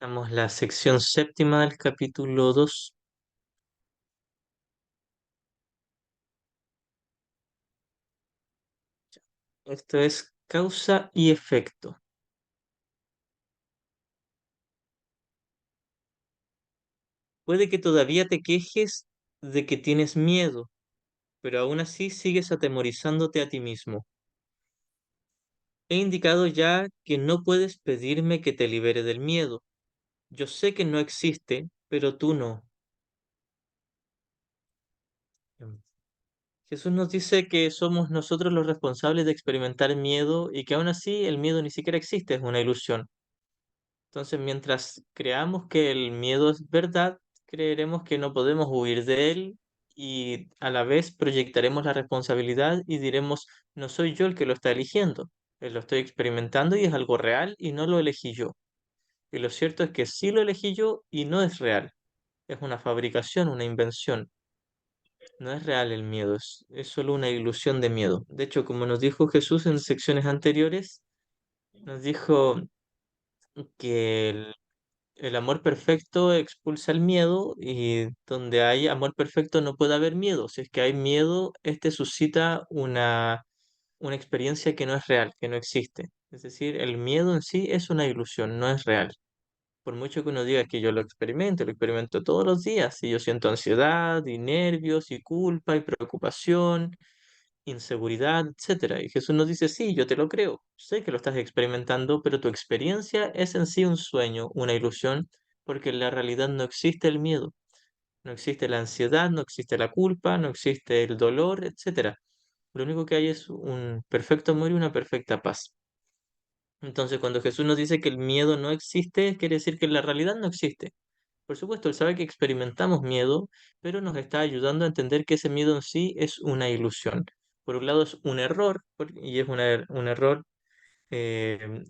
Damos la sección séptima del capítulo 2. Esto es causa y efecto. Puede que todavía te quejes de que tienes miedo, pero aún así sigues atemorizándote a ti mismo. He indicado ya que no puedes pedirme que te libere del miedo. Yo sé que no existe, pero tú no. Jesús nos dice que somos nosotros los responsables de experimentar miedo y que aún así el miedo ni siquiera existe, es una ilusión. Entonces, mientras creamos que el miedo es verdad, creeremos que no podemos huir de él y a la vez proyectaremos la responsabilidad y diremos, no soy yo el que lo está eligiendo, lo estoy experimentando y es algo real y no lo elegí yo. Y lo cierto es que sí lo elegí yo y no es real, es una fabricación, una invención. No es real el miedo, es solo una ilusión de miedo. De hecho, como nos dijo Jesús en secciones anteriores, nos dijo que el amor perfecto expulsa el miedo y donde hay amor perfecto no puede haber miedo. Si es que hay miedo, este suscita una experiencia que no es real, que no existe. Es decir, el miedo en sí es una ilusión, no es real. Por mucho que uno diga que yo lo experimento todos los días y yo siento ansiedad y nervios y culpa y preocupación, inseguridad, etcétera. Y Jesús nos dice, sí, yo te lo creo, sé que lo estás experimentando, pero tu experiencia es en sí un sueño, una ilusión, porque en la realidad no existe el miedo, no existe la ansiedad, no existe la culpa, no existe el dolor, etcétera. Lo único que hay es un perfecto amor y una perfecta paz. Entonces, cuando Jesús nos dice que el miedo no existe, quiere decir que la realidad no existe. Por supuesto, Él sabe que experimentamos miedo, pero nos está ayudando a entender que ese miedo en sí es una ilusión. Por un lado es un error, y es un error eh,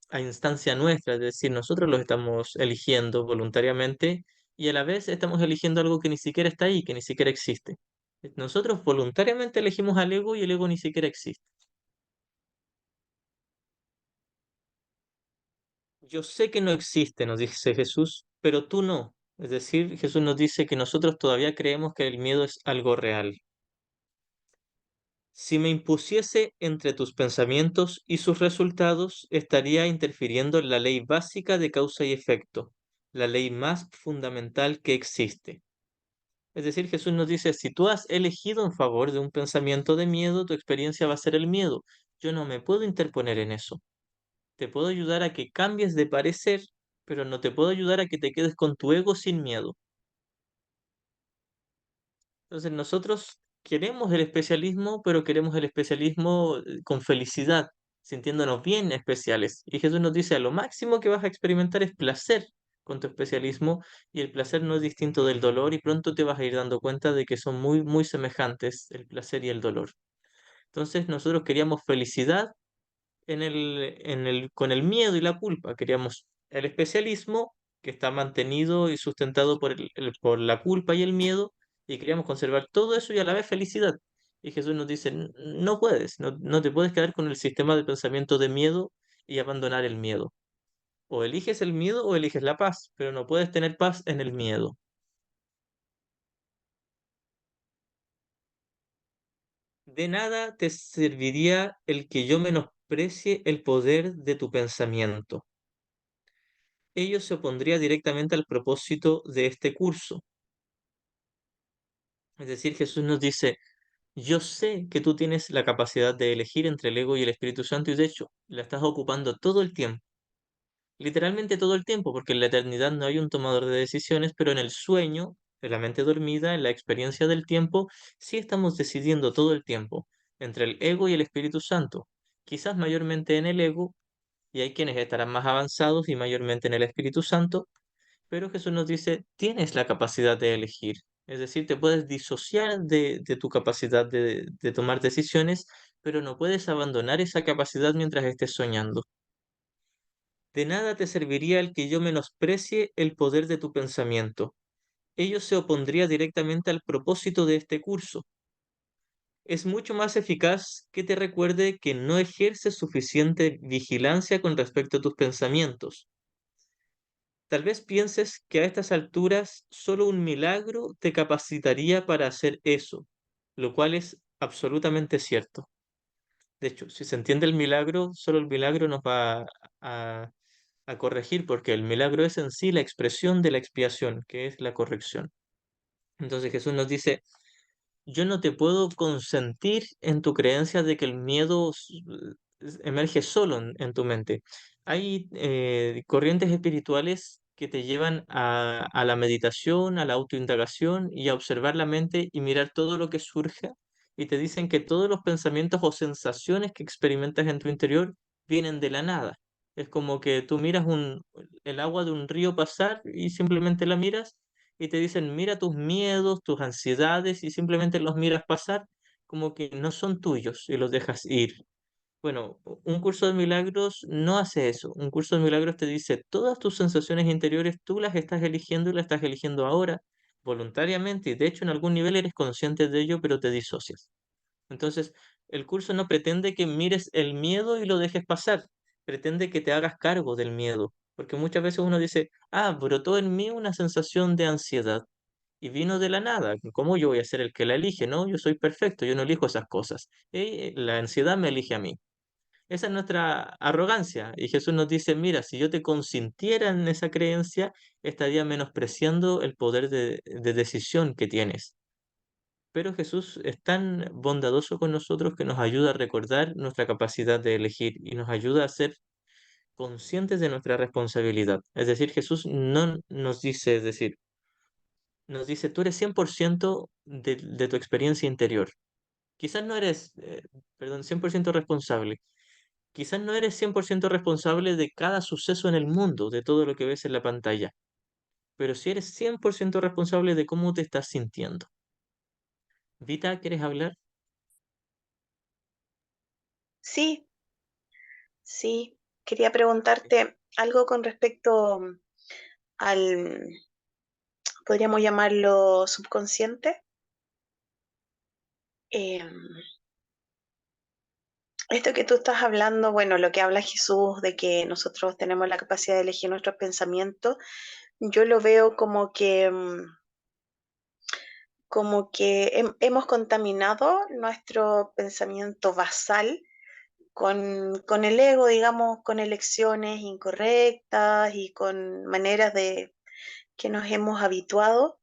a instancia nuestra, es decir, nosotros lo estamos eligiendo voluntariamente y a la vez estamos eligiendo algo que ni siquiera está ahí, que ni siquiera existe. Nosotros voluntariamente elegimos al ego y el ego ni siquiera existe. Yo sé que no existe, nos dice Jesús, pero tú no. Es decir, Jesús nos dice que nosotros todavía creemos que el miedo es algo real. Si me impusiese entre tus pensamientos y sus resultados, estaría interfiriendo en la ley básica de causa y efecto, la ley más fundamental que existe. Es decir, Jesús nos dice, si tú has elegido en favor de un pensamiento de miedo, tu experiencia va a ser el miedo. Yo no me puedo interponer en eso. Te puedo ayudar a que cambies de parecer, pero no te puedo ayudar a que te quedes con tu ego sin miedo. Entonces nosotros queremos el especialismo, pero queremos el especialismo con felicidad, sintiéndonos bien especiales. Y Jesús nos dice, lo máximo que vas a experimentar es placer con tu especialismo y el placer no es distinto del dolor y pronto te vas a ir dando cuenta de que son muy, muy semejantes el placer y el dolor. Entonces nosotros queríamos felicidad con el miedo y la culpa. Queríamos el especialismo que está mantenido y sustentado por la culpa y el miedo, y queríamos conservar todo eso y a la vez felicidad. Y Jesús nos dice, No puedes, no te puedes quedar con el sistema de pensamiento de miedo y abandonar el miedo. O eliges el miedo o eliges la paz, pero no puedes tener paz en el miedo. De nada te serviría el que yo menosprecie el poder de tu pensamiento. Ello se opondría directamente al propósito de este curso. Es decir, Jesús nos dice, yo sé que tú tienes la capacidad de elegir entre el ego y el Espíritu Santo y de hecho la estás ocupando todo el tiempo, literalmente todo el tiempo, porque en la eternidad no hay un tomador de decisiones, pero en el sueño, en la mente dormida, en la experiencia del tiempo, sí estamos decidiendo todo el tiempo entre el ego y el Espíritu Santo, quizás mayormente en el ego, y hay quienes estarán más avanzados y mayormente en el Espíritu Santo. Pero Jesús nos dice, tienes la capacidad de elegir, es decir, te puedes disociar de tu capacidad de tomar decisiones, pero no puedes abandonar esa capacidad mientras estés soñando. De nada te serviría el que yo menosprecie el poder de tu pensamiento. Ello se opondría directamente al propósito de este curso. Es mucho más eficaz que te recuerde que no ejerces suficiente vigilancia con respecto a tus pensamientos. Tal vez pienses que a estas alturas solo un milagro te capacitaría para hacer eso, lo cual es absolutamente cierto. De hecho, si se entiende el milagro, solo el milagro nos va a, a corregir, porque el milagro es en sí la expresión de la expiación, que es la corrección. Entonces Jesús nos dice, yo no te puedo consentir en tu creencia de que el miedo emerge solo en tu mente. Hay corrientes espirituales que te llevan a la meditación, a la autoindagación y a observar la mente y mirar todo lo que surja. Y te dicen que todos los pensamientos o sensaciones que experimentas en tu interior vienen de la nada. Es como que tú miras el agua de un río pasar y simplemente la miras y te dicen, mira tus miedos, tus ansiedades y simplemente los miras pasar como que no son tuyos y los dejas ir. Bueno, un curso de milagros no hace eso. Un curso de milagros te dice, todas tus sensaciones interiores tú las estás eligiendo y las estás eligiendo ahora, voluntariamente, y de hecho en algún nivel eres consciente de ello, pero te disocias. Entonces, el curso no pretende que mires el miedo y lo dejes pasar, pretende que te hagas cargo del miedo, porque muchas veces uno dice, ah, brotó en mí una sensación de ansiedad y vino de la nada. ¿Cómo yo voy a ser el que la elige? No, yo soy perfecto, yo no elijo esas cosas. La ansiedad me elige a mí. Esa es nuestra arrogancia. Y Jesús nos dice, mira, si yo te consintiera en esa creencia, estaría menospreciando el poder de decisión que tienes. Pero Jesús es tan bondadoso con nosotros que nos ayuda a recordar nuestra capacidad de elegir y nos ayuda a ser conscientes de nuestra responsabilidad. Es decir, Jesús no nos dice, es decir, nos dice, tú eres 100% de tu experiencia interior. Quizás no eres, perdón, 100% responsable. Quizás no eres 100% responsable de cada suceso en el mundo, de todo lo que ves en la pantalla, pero sí eres 100% responsable de cómo te estás sintiendo. Vita, ¿quieres hablar? Sí, sí. Quería preguntarte algo con respecto al, podríamos llamarlo subconsciente. Em, Esto que tú estás hablando, bueno, lo que habla Jesús de que nosotros tenemos la capacidad de elegir nuestros pensamientos, yo lo veo como que hemos contaminado nuestro pensamiento basal con el ego, digamos, con elecciones incorrectas y con maneras de que nos hemos habituado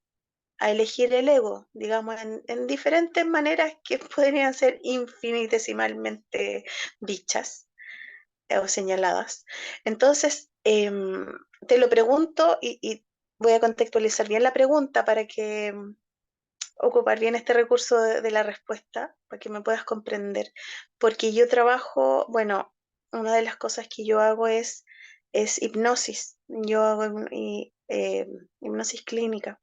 a elegir el ego, digamos, en diferentes maneras que podrían ser infinitesimalmente dichas o señaladas. Entonces, te lo pregunto y voy a contextualizar bien la pregunta para que ocupar bien este recurso de la respuesta, para que me puedas comprender. Porque yo trabajo, bueno, una de las cosas que yo hago es hipnosis. Yo hago hipnosis clínica.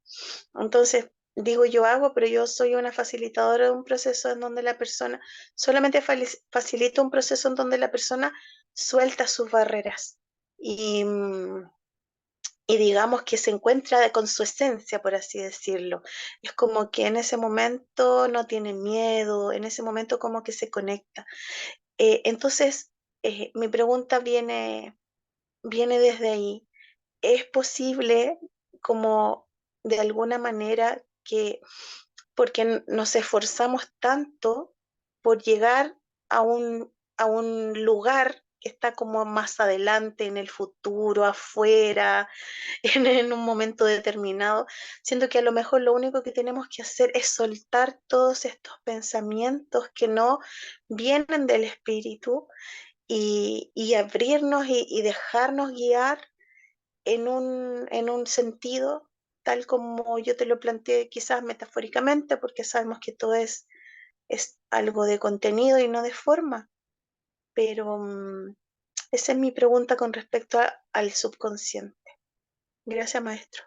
Entonces, digo yo hago, pero yo soy una facilitadora de un proceso en donde la persona, solamente facilito un proceso en donde la persona suelta sus barreras y, y digamos que se encuentra con su esencia, por así decirlo. Es como que en ese momento no tiene miedo, en ese momento como que se conecta. Entonces, mi pregunta viene desde ahí. ¿Es posible como de alguna manera que porque nos esforzamos tanto por llegar a un lugar que está como más adelante, en el futuro, afuera, en un momento determinado, siento que a lo mejor lo único que tenemos que hacer es soltar todos estos pensamientos que no vienen del espíritu y abrirnos y dejarnos guiar en un sentido tal como yo te lo planteé, quizás metafóricamente, porque sabemos que todo es algo de contenido y no de forma, pero esa es mi pregunta con respecto al subconsciente. Gracias, maestro.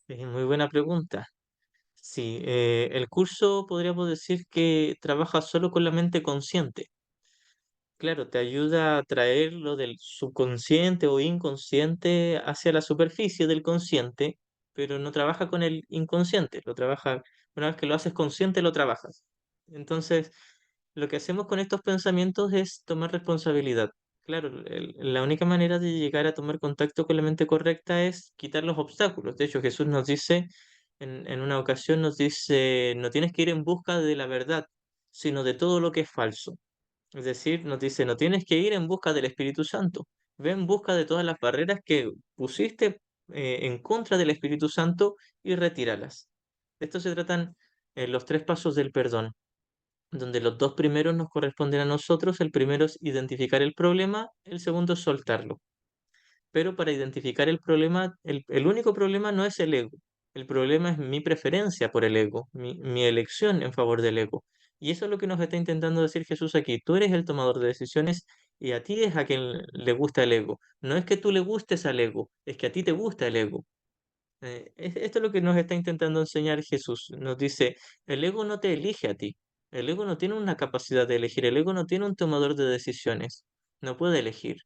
Muy buena pregunta. Sí, el curso podríamos decir que trabaja solo con la mente consciente. Claro, te ayuda a traer lo del subconsciente o inconsciente hacia la superficie del consciente, pero no trabaja con el inconsciente, lo trabaja, una vez que lo haces consciente, lo trabajas. Entonces, lo que hacemos con estos pensamientos es tomar responsabilidad. claro, la única manera de llegar a tomar contacto con la mente correcta es quitar los obstáculos. De hecho, Jesús nos dice, en una ocasión nos dice, no tienes que ir en busca de la verdad, sino de todo lo que es falso. Es decir, nos dice, no tienes que ir en busca del Espíritu Santo, ve en busca de todas las barreras que pusiste en contra del Espíritu Santo y retíralas. De esto se tratan los tres pasos del perdón, donde los dos primeros nos corresponden a nosotros. El primero es identificar el problema, el segundo es soltarlo. Pero para identificar el problema, el único problema no es el ego. El problema es mi preferencia por el ego, mi elección en favor del ego. Y eso es lo que nos está intentando decir Jesús aquí. Tú eres el tomador de decisiones y a ti es a quien le gusta el ego. No es que tú le gustes al ego, es que a ti te gusta el ego. Esto es lo que nos está intentando enseñar Jesús. Nos dice, el ego no te elige a ti. El ego no tiene una capacidad de elegir. El ego no tiene un tomador de decisiones. No puede elegir.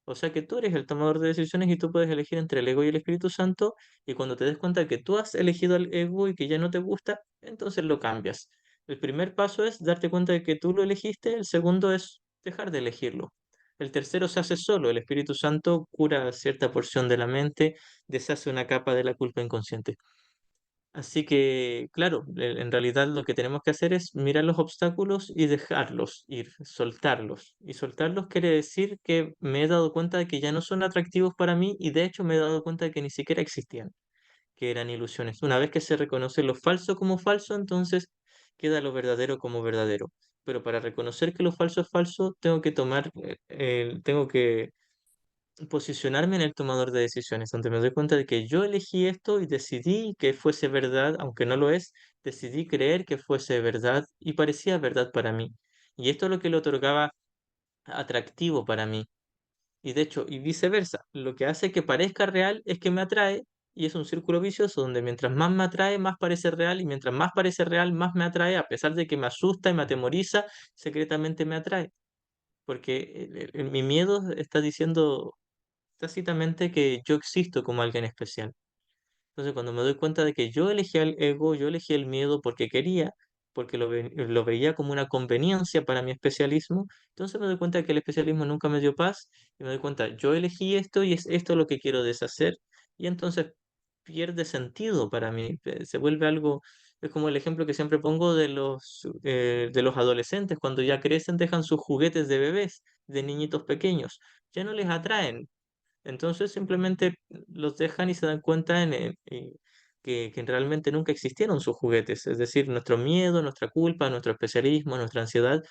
O sea que tú eres el tomador de decisiones y tú puedes elegir entre el ego y el Espíritu Santo. Y cuando te des cuenta que tú has elegido al ego y que ya no te gusta, entonces lo cambias. El primer paso es darte cuenta de que tú lo elegiste. El segundo es dejar de elegirlo. El tercero se hace solo. El Espíritu Santo cura cierta porción de la mente, deshace una capa de la culpa inconsciente. Así que, claro, en realidad lo que tenemos que hacer es mirar los obstáculos y dejarlos ir, soltarlos. Y soltarlos quiere decir que me he dado cuenta de que ya no son atractivos para mí y de hecho me he dado cuenta de que ni siquiera existían, que eran ilusiones. Una vez que se reconoce lo falso como falso, entonces queda lo verdadero como verdadero. Pero para reconocer que lo falso es falso, tengo que tomar, tengo que posicionarme en el tomador de decisiones, donde me doy cuenta de que yo elegí esto y decidí que fuese verdad, aunque no lo es, decidí creer que fuese verdad y parecía verdad para mí. Y esto es lo que lo otorgaba atractivo para mí. Y de hecho, y viceversa, lo que hace que parezca real es que me atrae y es un círculo vicioso donde mientras más me atrae, más parece real y mientras más parece real, más me atrae, a pesar de que me asusta y me atemoriza, secretamente me atrae. Porque mi miedo está diciendo tácitamente que yo existo como alguien especial. Entonces, cuando me doy cuenta de que yo elegí el ego, yo elegí el miedo porque quería, porque lo veía como una conveniencia para mi especialismo, entonces me doy cuenta de que el especialismo nunca me dio paz y me doy cuenta, yo elegí esto y es esto lo que quiero deshacer y entonces pierde sentido para mí, se vuelve algo, es como el ejemplo que siempre pongo de los adolescentes, cuando ya crecen dejan sus juguetes de bebés, de niñitos pequeños, ya no les atraen, entonces simplemente los dejan y se dan cuenta que realmente nunca existieron sus juguetes. Es decir, nuestro miedo, nuestra culpa, nuestro especialismo, nuestra ansiedad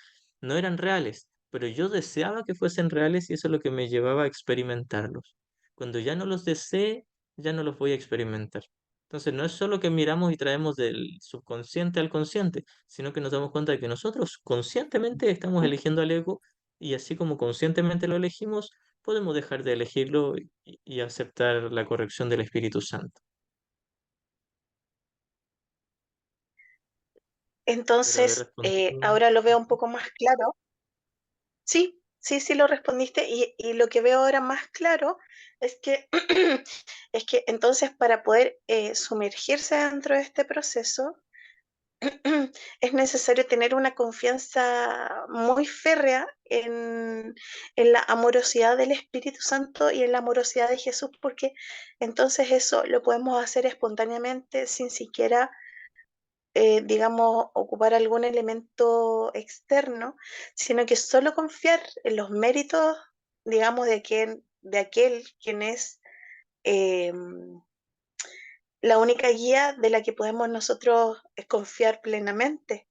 no eran reales, pero yo deseaba que fuesen reales y eso es lo que me llevaba a experimentarlos. Cuando ya no los desee, ya no los voy a experimentar. Entonces no es solo que miramos y traemos del subconsciente al consciente, sino que nos damos cuenta de que nosotros conscientemente estamos eligiendo al ego y así como conscientemente lo elegimos, podemos dejar de elegirlo y aceptar la corrección del Espíritu Santo. Espero haber Entonces, respondido. ahora lo veo un poco más claro. Sí, sí, sí lo respondiste y lo que veo ahora más claro es que, es que entonces para poder sumergirse dentro de este proceso, es necesario tener una confianza muy férrea en la amorosidad del Espíritu Santo y en la amorosidad de Jesús, porque entonces eso lo podemos hacer espontáneamente sin siquiera, digamos, ocupar algún elemento externo, sino que solo confiar en los méritos, digamos, de aquel quien es eh, la única guía de la que podemos nosotros confiar plenamente.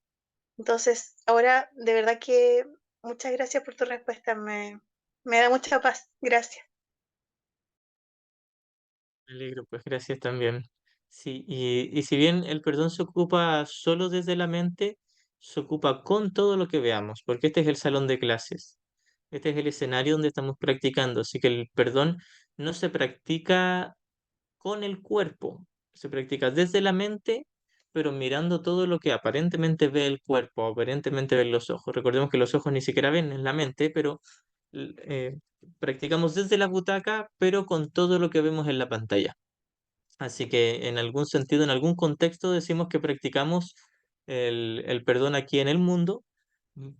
Entonces, ahora de verdad que muchas gracias por tu respuesta, me da mucha paz. Gracias. Me alegro, pues gracias también. Sí, y si bien el perdón se ocupa solo desde la mente, se ocupa con todo lo que veamos, porque este es el salón de clases. Este es el escenario donde estamos practicando, así que el perdón no se practica con el cuerpo. Se practica desde la mente, pero mirando todo lo que aparentemente ve el cuerpo, aparentemente ven los ojos. Recordemos que los ojos ni siquiera ven en la mente, pero eh, practicamos desde la butaca, pero con todo lo que vemos en la pantalla. Así que en algún sentido, en algún contexto decimos que practicamos el perdón aquí en el mundo,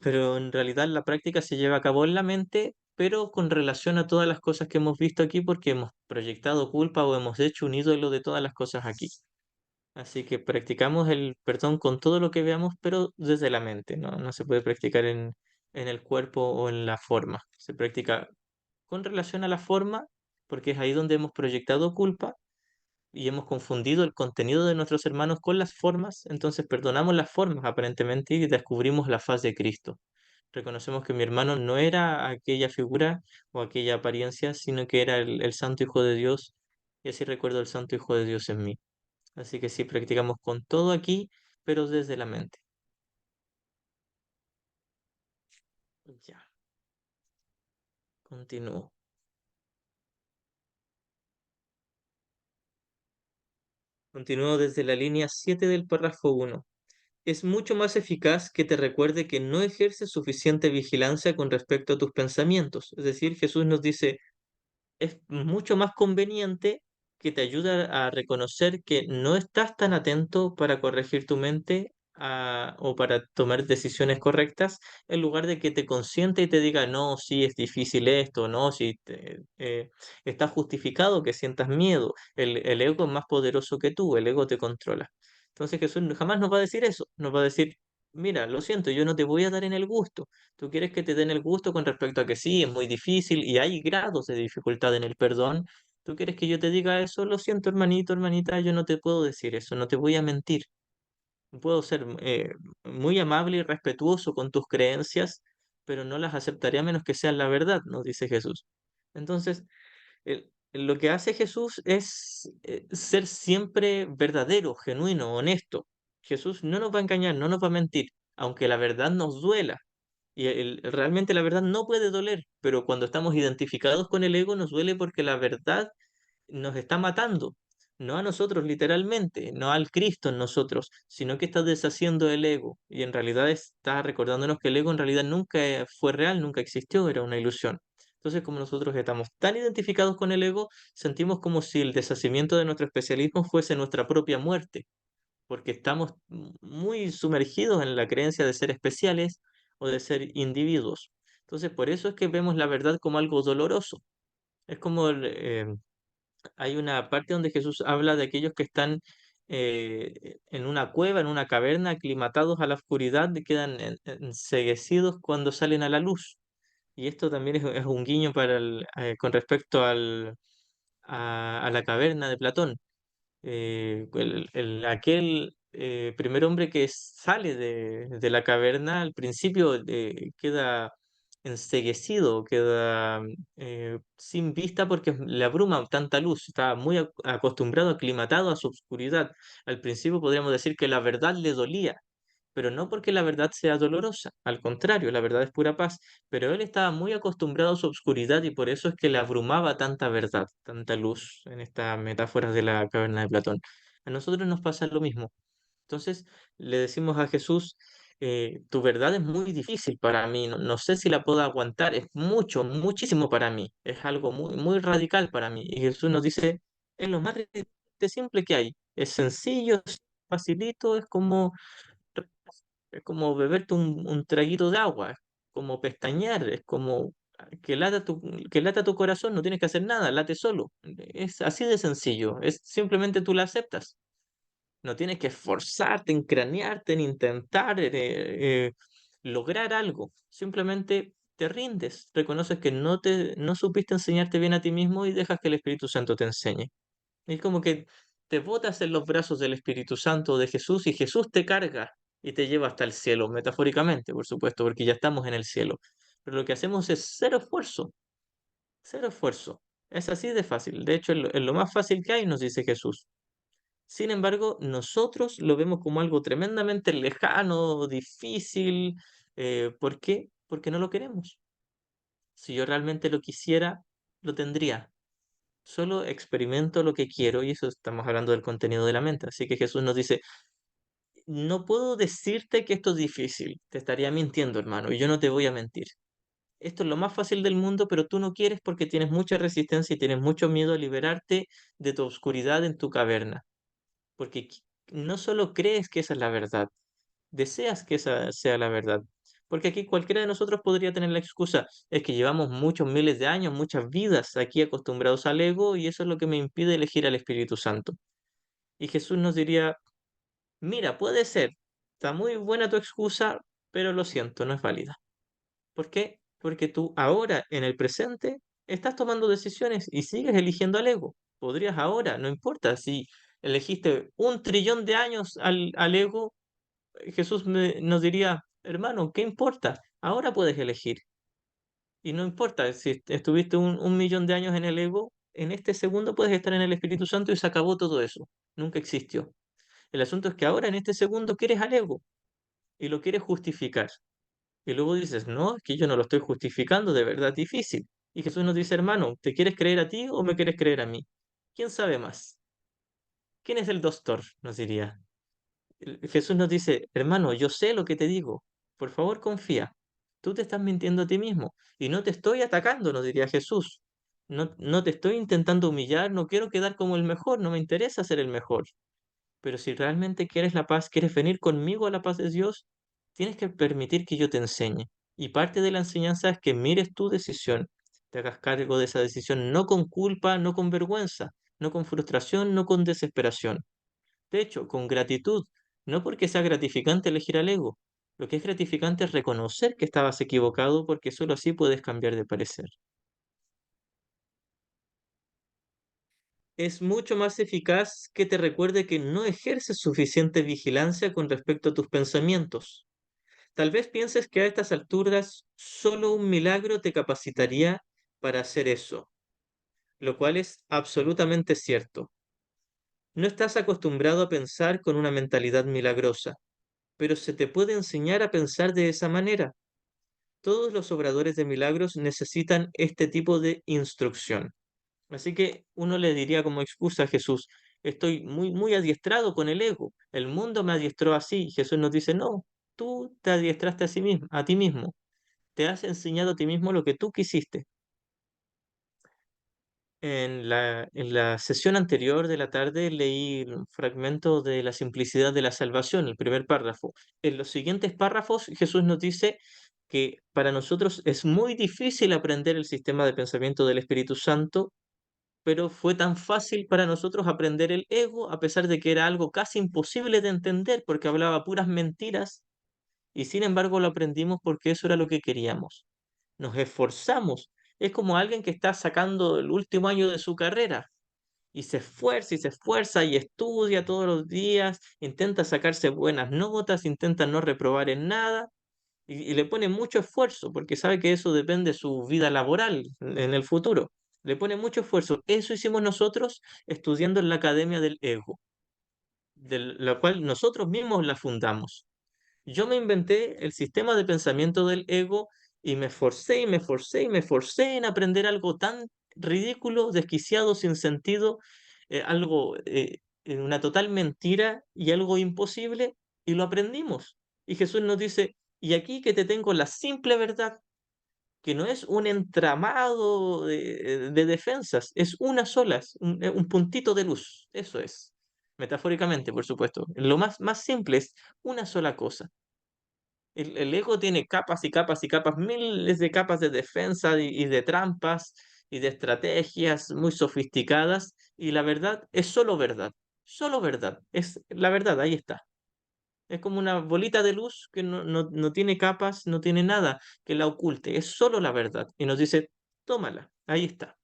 pero en realidad la práctica se lleva a cabo en la mente pero con relación a todas las cosas que hemos visto aquí, porque hemos proyectado culpa o hemos hecho un ídolo de todas las cosas aquí. Así que practicamos el perdón con todo lo que veamos, pero desde la mente, ¿no? No se puede practicar en el cuerpo o en la forma. Se practica con relación a la forma, porque es ahí donde hemos proyectado culpa y hemos confundido el contenido de nuestros hermanos con las formas, entonces perdonamos las formas aparentemente y descubrimos la faz de Cristo. Reconocemos que mi hermano no era aquella figura o aquella apariencia, sino que era el Santo Hijo de Dios, y así recuerdo el Santo Hijo de Dios en mí. Así que sí, practicamos con todo aquí, pero desde la mente. Ya, continúo. Continúo desde la línea 7 del párrafo 1. Es mucho más eficaz que te recuerde que no ejerces suficiente vigilancia con respecto a tus pensamientos. Es decir, Jesús nos dice, es mucho más conveniente que te ayude a reconocer que no estás tan atento para corregir tu mente o para tomar decisiones correctas, en lugar de que te consiente y te diga, no, sí, es difícil esto, no, sí, está justificado que sientas miedo. El ego es más poderoso que tú, el ego te controla. Entonces Jesús jamás nos va a decir eso, nos va a decir, mira, lo siento, yo no te voy a dar en el gusto. Tú quieres que te den el gusto con respecto a que sí, es muy difícil y hay grados de dificultad en el perdón. Tú quieres que yo te diga eso, lo siento, hermanito, hermanita, yo no te puedo decir eso, no te voy a mentir. Puedo ser muy amable y respetuoso con tus creencias, pero no las aceptaré a menos que sean la verdad, nos dice Jesús. Entonces, lo que hace Jesús es ser siempre verdadero, genuino, honesto. Jesús no nos va a engañar, no nos va a mentir, aunque la verdad nos duela. Y realmente la verdad no puede doler, pero cuando estamos identificados con el ego nos duele porque la verdad nos está matando, no a nosotros literalmente, no al Cristo en nosotros, sino que está deshaciendo el ego y en realidad está recordándonos que el ego en realidad nunca fue real, nunca existió, era una ilusión. Entonces, como nosotros estamos tan identificados con el ego, sentimos como si el deshacimiento de nuestro especialismo fuese nuestra propia muerte, porque estamos muy sumergidos en la creencia de ser especiales o de ser individuos. Entonces, por eso es que vemos la verdad como algo doloroso. Es como hay una parte donde Jesús habla de aquellos que están en una cueva, en una caverna, aclimatados a la oscuridad, y quedan enceguecidos cuando salen a la luz. Y esto también es un guiño con respecto a la caverna de Platón. Aquel primer hombre que sale de la caverna al principio queda enceguecido, queda sin vista porque le abruma tanta luz, está muy acostumbrado, aclimatado a su oscuridad. Al principio podríamos decir que la verdad le dolía, pero no porque la verdad sea dolorosa, al contrario, la verdad es pura paz, pero él estaba muy acostumbrado a su oscuridad y por eso es que le abrumaba tanta verdad, tanta luz en estas metáforas de la caverna de Platón. A nosotros nos pasa lo mismo. Entonces le decimos a Jesús, tu verdad es muy difícil para mí, no, no sé si la puedo aguantar, es mucho, muchísimo para mí, es algo muy, muy radical para mí. Y Jesús nos dice, es lo más simple que hay, es sencillo, es facilito, es como beberte un traguito de agua, es como pestañear, es como que lata tu corazón, no tienes que hacer nada, late solo. Es así de sencillo, es simplemente tú la aceptas. No tienes que esforzarte en cranearte, en intentar lograr algo. Simplemente te rindes, reconoces que no supiste enseñarte bien a ti mismo y dejas que el Espíritu Santo te enseñe. Es como que te botas en los brazos del Espíritu Santo de Jesús y Jesús te carga y te lleva hasta el cielo, metafóricamente, por supuesto, porque ya estamos en el cielo. Pero lo que hacemos es cero esfuerzo, cero esfuerzo. Es así de fácil. De hecho, es lo más fácil que hay, nos dice Jesús. Sin embargo, nosotros lo vemos como algo tremendamente lejano, difícil. ¿Por qué? Porque no lo queremos. Si yo realmente lo quisiera, lo tendría. Solo experimento lo que quiero y eso estamos hablando del contenido de la mente. Así que Jesús nos dice, no puedo decirte que esto es difícil, te estaría mintiendo, hermano, y yo no te voy a mentir. Esto es lo más fácil del mundo, pero tú no quieres porque tienes mucha resistencia y tienes mucho miedo a liberarte de tu oscuridad en tu caverna, porque no solo crees que esa es la verdad, deseas que esa sea la verdad. Porque aquí cualquiera de nosotros podría tener la excusa, es que llevamos muchos miles de años, muchas vidas aquí acostumbrados al ego y eso es lo que me impide elegir al Espíritu Santo. Y Jesús nos diría, mira, puede ser, está muy buena tu excusa, pero lo siento, no es válida. ¿Por qué? Porque tú ahora, en el presente, estás tomando decisiones y sigues eligiendo al ego. Podrías ahora, no importa si elegiste 1 trillón de años al ego, Jesús nos diría, hermano, ¿qué importa? Ahora puedes elegir. Y no importa si estuviste 1 millón de años en el ego, en este segundo puedes estar en el Espíritu Santo y se acabó todo eso. Nunca existió. El asunto es que ahora, en este segundo, quieres al ego y lo quieres justificar. Y luego dices, no, es que yo no lo estoy justificando, de verdad difícil. Y Jesús nos dice, hermano, ¿te quieres creer a ti o me quieres creer a mí? ¿Quién sabe más? ¿Quién es el doctor? Nos diría. Jesús nos dice, hermano, yo sé lo que te digo, por favor confía. Tú te estás mintiendo a ti mismo y no te estoy atacando, nos diría Jesús. No, no te estoy intentando humillar, no quiero quedar como el mejor, no me interesa ser el mejor. Pero si realmente quieres la paz, quieres venir conmigo a la paz de Dios, tienes que permitir que yo te enseñe. Y parte de la enseñanza es que mires tu decisión, te hagas cargo de esa decisión, no con culpa, no con vergüenza, no con frustración, no con desesperación. De hecho, con gratitud, no porque sea gratificante elegir al ego. Lo que es gratificante es reconocer que estabas equivocado porque solo así puedes cambiar de parecer. Es mucho más eficaz que te recuerde que no ejerces suficiente vigilancia con respecto a tus pensamientos. Tal vez pienses que a estas alturas solo un milagro te capacitaría para hacer eso, lo cual es absolutamente cierto. No estás acostumbrado a pensar con una mentalidad milagrosa, pero se te puede enseñar a pensar de esa manera. Todos los obradores de milagros necesitan este tipo de instrucción. Así que uno le diría como excusa a Jesús, estoy muy adiestrado con el ego, el mundo me adiestró así. Jesús nos dice, no, tú te adiestraste a sí mismo, a ti mismo, te has enseñado a ti mismo lo que tú quisiste. En la sesión anterior de la tarde leí un fragmento de La simplicidad de la salvación, el primer párrafo. En los siguientes párrafos, Jesús nos dice que para nosotros es muy difícil aprender el sistema de pensamiento del Espíritu Santo, pero fue tan fácil para nosotros aprender el ego, a pesar de que era algo casi imposible de entender, porque hablaba puras mentiras, y sin embargo lo aprendimos porque eso era lo que queríamos. Nos esforzamos. Es como alguien que está sacando el último año de su carrera y se esfuerza y estudia todos los días, intenta sacarse buenas notas, intenta no reprobar en nada y le pone mucho esfuerzo porque sabe que eso depende de su vida laboral en el futuro. Le pone mucho esfuerzo. Eso hicimos nosotros estudiando en la Academia del Ego, de la cual nosotros mismos la fundamos. Yo me inventé el sistema de pensamiento del ego y me esforcé y me esforcé y me esforcé en aprender algo tan ridículo, desquiciado, sin sentido, algo, una total mentira y algo imposible, y lo aprendimos. Y Jesús nos dice, y aquí que te tengo la simple verdad, que no es un entramado de defensas, es una sola, es un puntito de luz, eso es, metafóricamente, por supuesto. Lo más simple es una sola cosa. El ego tiene capas y capas y capas, miles de capas de defensa y de trampas y de estrategias muy sofisticadas, y la verdad es solo verdad, es la verdad, ahí está. Es como una bolita de luz que no tiene capas, no tiene nada que la oculte, es solo la verdad. Y nos dice, tómala, ahí está.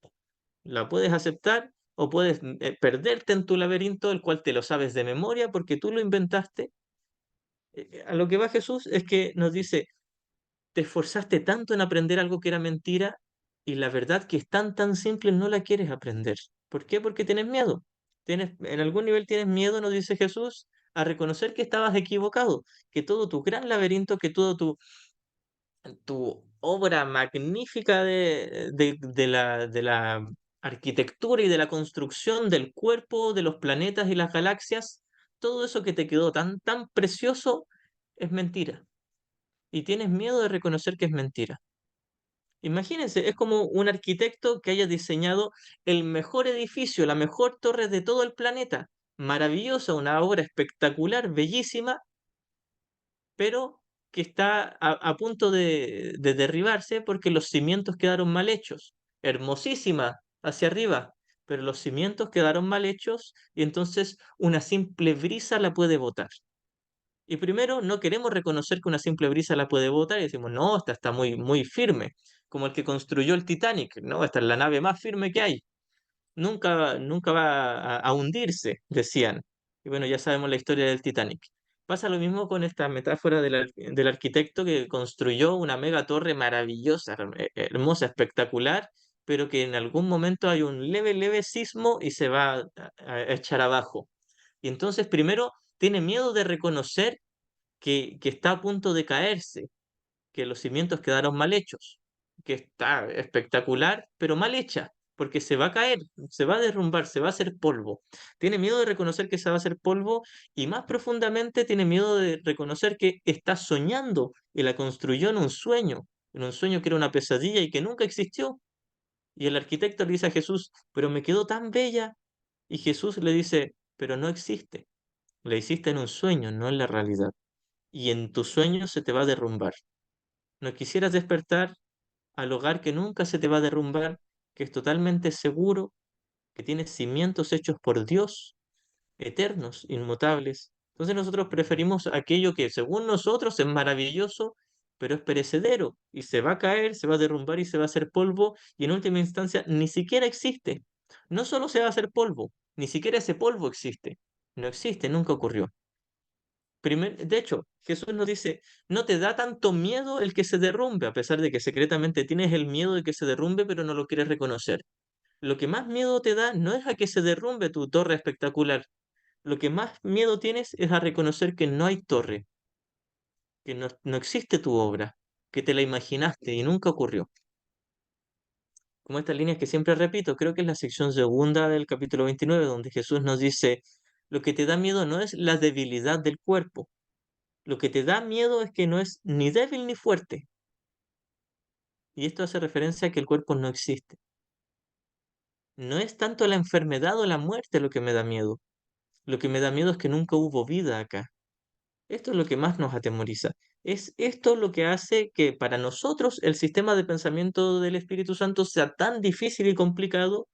La puedes aceptar o puedes perderte en tu laberinto, el cual te lo sabes de memoria porque tú lo inventaste. A lo que va Jesús es que nos dice, te esforzaste tanto en aprender algo que era mentira y la verdad que es tan simple no la quieres aprender. ¿Por qué? Porque tienes miedo. En algún nivel tienes miedo, nos dice Jesús, a reconocer que estabas equivocado, que todo tu gran laberinto, que todo tu obra magnífica de la arquitectura y de la construcción del cuerpo, de los planetas y las galaxias, todo eso que te quedó tan precioso es mentira. Y tienes miedo de reconocer que es mentira. Imagínense, es como un arquitecto que haya diseñado el mejor edificio, la mejor torre de todo el planeta. Maravillosa, una obra espectacular, bellísima, pero que está a punto de derribarse porque los cimientos quedaron mal hechos. Hermosísima hacia arriba, pero los cimientos quedaron mal hechos y entonces una simple brisa la puede botar. Y primero no queremos reconocer que una simple brisa la puede botar y decimos, no, esta está muy, muy firme, como el que construyó el Titanic, no, esta es la nave más firme que hay, nunca va a hundirse, decían. Y bueno, ya sabemos la historia del Titanic. Pasa lo mismo con esta metáfora del arquitecto que construyó una mega torre maravillosa, hermosa, espectacular, pero que en algún momento hay un leve, leve sismo y se va a echar abajo. Y entonces primero tiene miedo de reconocer que está a punto de caerse, que los cimientos quedaron mal hechos, que está espectacular, pero mal hecha, porque se va a caer, se va a derrumbar, se va a hacer polvo. Tiene miedo de reconocer que se va a hacer polvo y más profundamente tiene miedo de reconocer que está soñando y la construyó en un sueño que era una pesadilla y que nunca existió. Y el arquitecto le dice a Jesús, pero me quedó tan bella. Y Jesús le dice, pero no existe. La hiciste en un sueño, no en la realidad. Y en tu sueño se te va a derrumbar. No quisieras despertar al hogar que nunca se te va a derrumbar, que es totalmente seguro, que tiene cimientos hechos por Dios, eternos, inmutables. Entonces nosotros preferimos aquello que según nosotros es maravilloso, pero es perecedero y se va a caer, se va a derrumbar y se va a hacer polvo y en última instancia ni siquiera existe. No solo se va a hacer polvo, ni siquiera ese polvo existe. No existe, nunca ocurrió. De hecho, Jesús nos dice, no te da tanto miedo el que se derrumbe, a pesar de que secretamente tienes el miedo de que se derrumbe, pero no lo quieres reconocer. Lo que más miedo te da no es a que se derrumbe tu torre espectacular. Lo que más miedo tienes es a reconocer que no hay torre, que no existe tu obra, que te la imaginaste y nunca ocurrió. Como estas líneas que siempre repito, creo que es la sección segunda del capítulo 29, donde Jesús nos dice, lo que te da miedo no es la debilidad del cuerpo, lo que te da miedo es que no es ni débil ni fuerte. Y esto hace referencia a que el cuerpo no existe. No es tanto la enfermedad o la muerte lo que me da miedo. Lo que me da miedo es que nunca hubo vida acá. Esto es lo que más nos atemoriza. Es esto lo que hace que para nosotros el sistema de pensamiento del Espíritu Santo sea tan difícil y complicado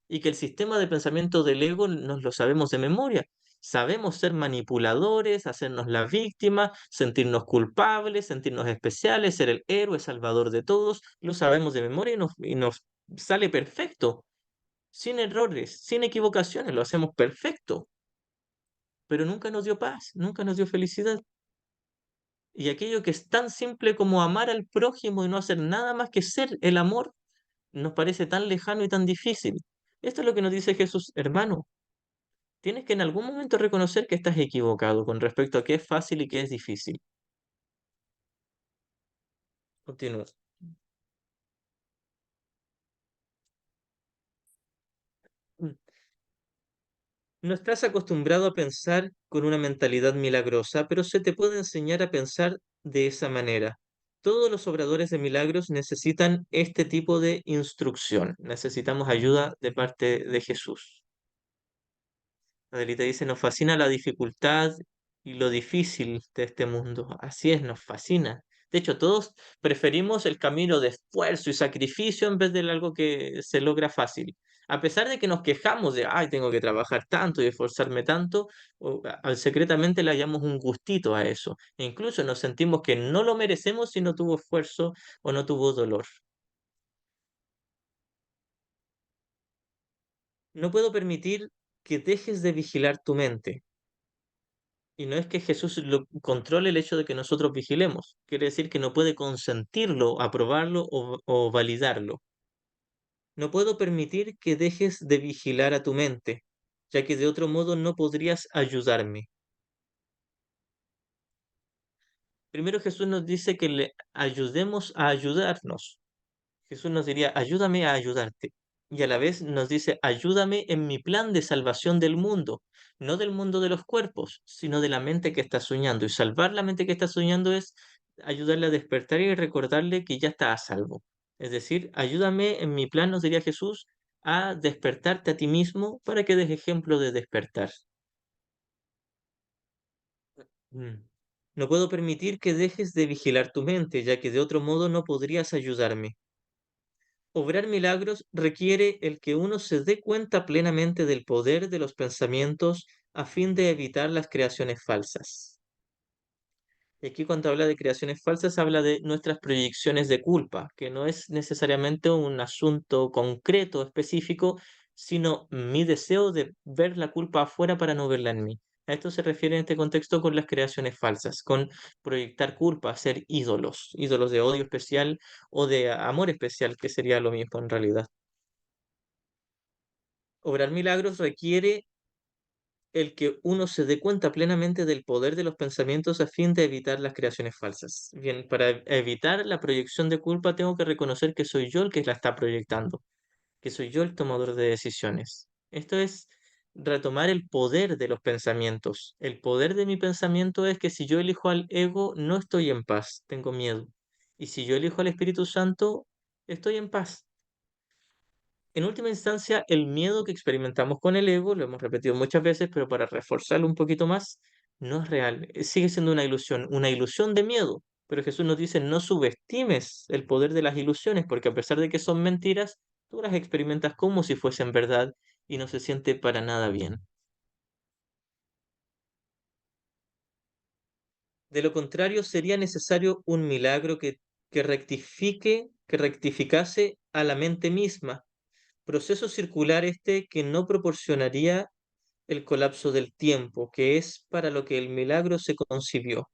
y que el sistema de pensamiento del ego nos lo sabemos de memoria. Sabemos ser manipuladores, hacernos la víctima, sentirnos culpables, sentirnos especiales, ser el héroe, salvador de todos. Lo sabemos de memoria y nos sale perfecto, sin errores, sin equivocaciones, lo hacemos perfecto. Pero nunca nos dio paz, nunca nos dio felicidad. Y aquello que es tan simple como amar al prójimo y no hacer nada más que ser el amor, nos parece tan lejano y tan difícil. Esto es lo que nos dice Jesús, hermano. Tienes que en algún momento reconocer que estás equivocado con respecto a qué es fácil y qué es difícil. Continúa. Mm. No estás acostumbrado a pensar con una mentalidad milagrosa, pero se te puede enseñar a pensar de esa manera. Todos los obradores de milagros necesitan este tipo de instrucción. Necesitamos ayuda de parte de Jesús. Adelita dice, nos fascina la dificultad y lo difícil de este mundo. Así es, nos fascina. De hecho, todos preferimos el camino de esfuerzo y sacrificio en vez de algo que se logra fácil. A pesar de que nos quejamos de, ay, tengo que trabajar tanto y esforzarme tanto, secretamente le hallamos un gustito a eso. E incluso nos sentimos que no lo merecemos si no tuvo esfuerzo o no tuvo dolor. No puedo permitir que dejes de vigilar tu mente. Y no es que Jesús lo controle el hecho de que nosotros vigilemos. Quiere decir que no puede consentirlo, aprobarlo o validarlo. No puedo permitir que dejes de vigilar a tu mente, ya que de otro modo no podrías ayudarme. Primero Jesús nos dice que le ayudemos a ayudarnos. Jesús nos diría, ayúdame a ayudarte. Y a la vez nos dice, ayúdame en mi plan de salvación del mundo, no del mundo de los cuerpos, sino de la mente que está soñando. Y salvar la mente que está soñando es ayudarle a despertar y recordarle que ya está a salvo. Es decir, ayúdame en mi plan, nos diría Jesús, a despertarte a ti mismo para que des ejemplo de despertar. Mm. No puedo permitir que dejes de vigilar tu mente, ya que de otro modo no podrías ayudarme. Obrar milagros requiere el que uno se dé cuenta plenamente del poder de los pensamientos a fin de evitar las creaciones falsas. Y aquí cuando habla de creaciones falsas, habla de nuestras proyecciones de culpa, que no es necesariamente un asunto concreto, específico, sino mi deseo de ver la culpa afuera para no verla en mí. A esto se refiere en este contexto con las creaciones falsas, con proyectar culpa, ser ídolos, ídolos de odio especial o de amor especial, que sería lo mismo en realidad. Obrar milagros requiere el que uno se dé cuenta plenamente del poder de los pensamientos a fin de evitar las creaciones falsas. Bien, para evitar la proyección de culpa tengo que reconocer que soy yo el que la está proyectando, que soy yo el tomador de decisiones. Esto es retomar el poder de los pensamientos. El poder de mi pensamiento es que si yo elijo al ego, no estoy en paz, tengo miedo. Y si yo elijo al Espíritu Santo, estoy en paz. En última instancia, el miedo que experimentamos con el ego, lo hemos repetido muchas veces, pero para reforzarlo un poquito más, no es real, sigue siendo una ilusión de miedo. Pero Jesús nos dice, no subestimes el poder de las ilusiones, porque a pesar de que son mentiras, tú las experimentas como si fuesen verdad y no se siente para nada bien. De lo contrario, sería necesario un milagro que rectificase a la mente misma, proceso circular este que no proporcionaría el colapso del tiempo, que es para lo que el milagro se concibió.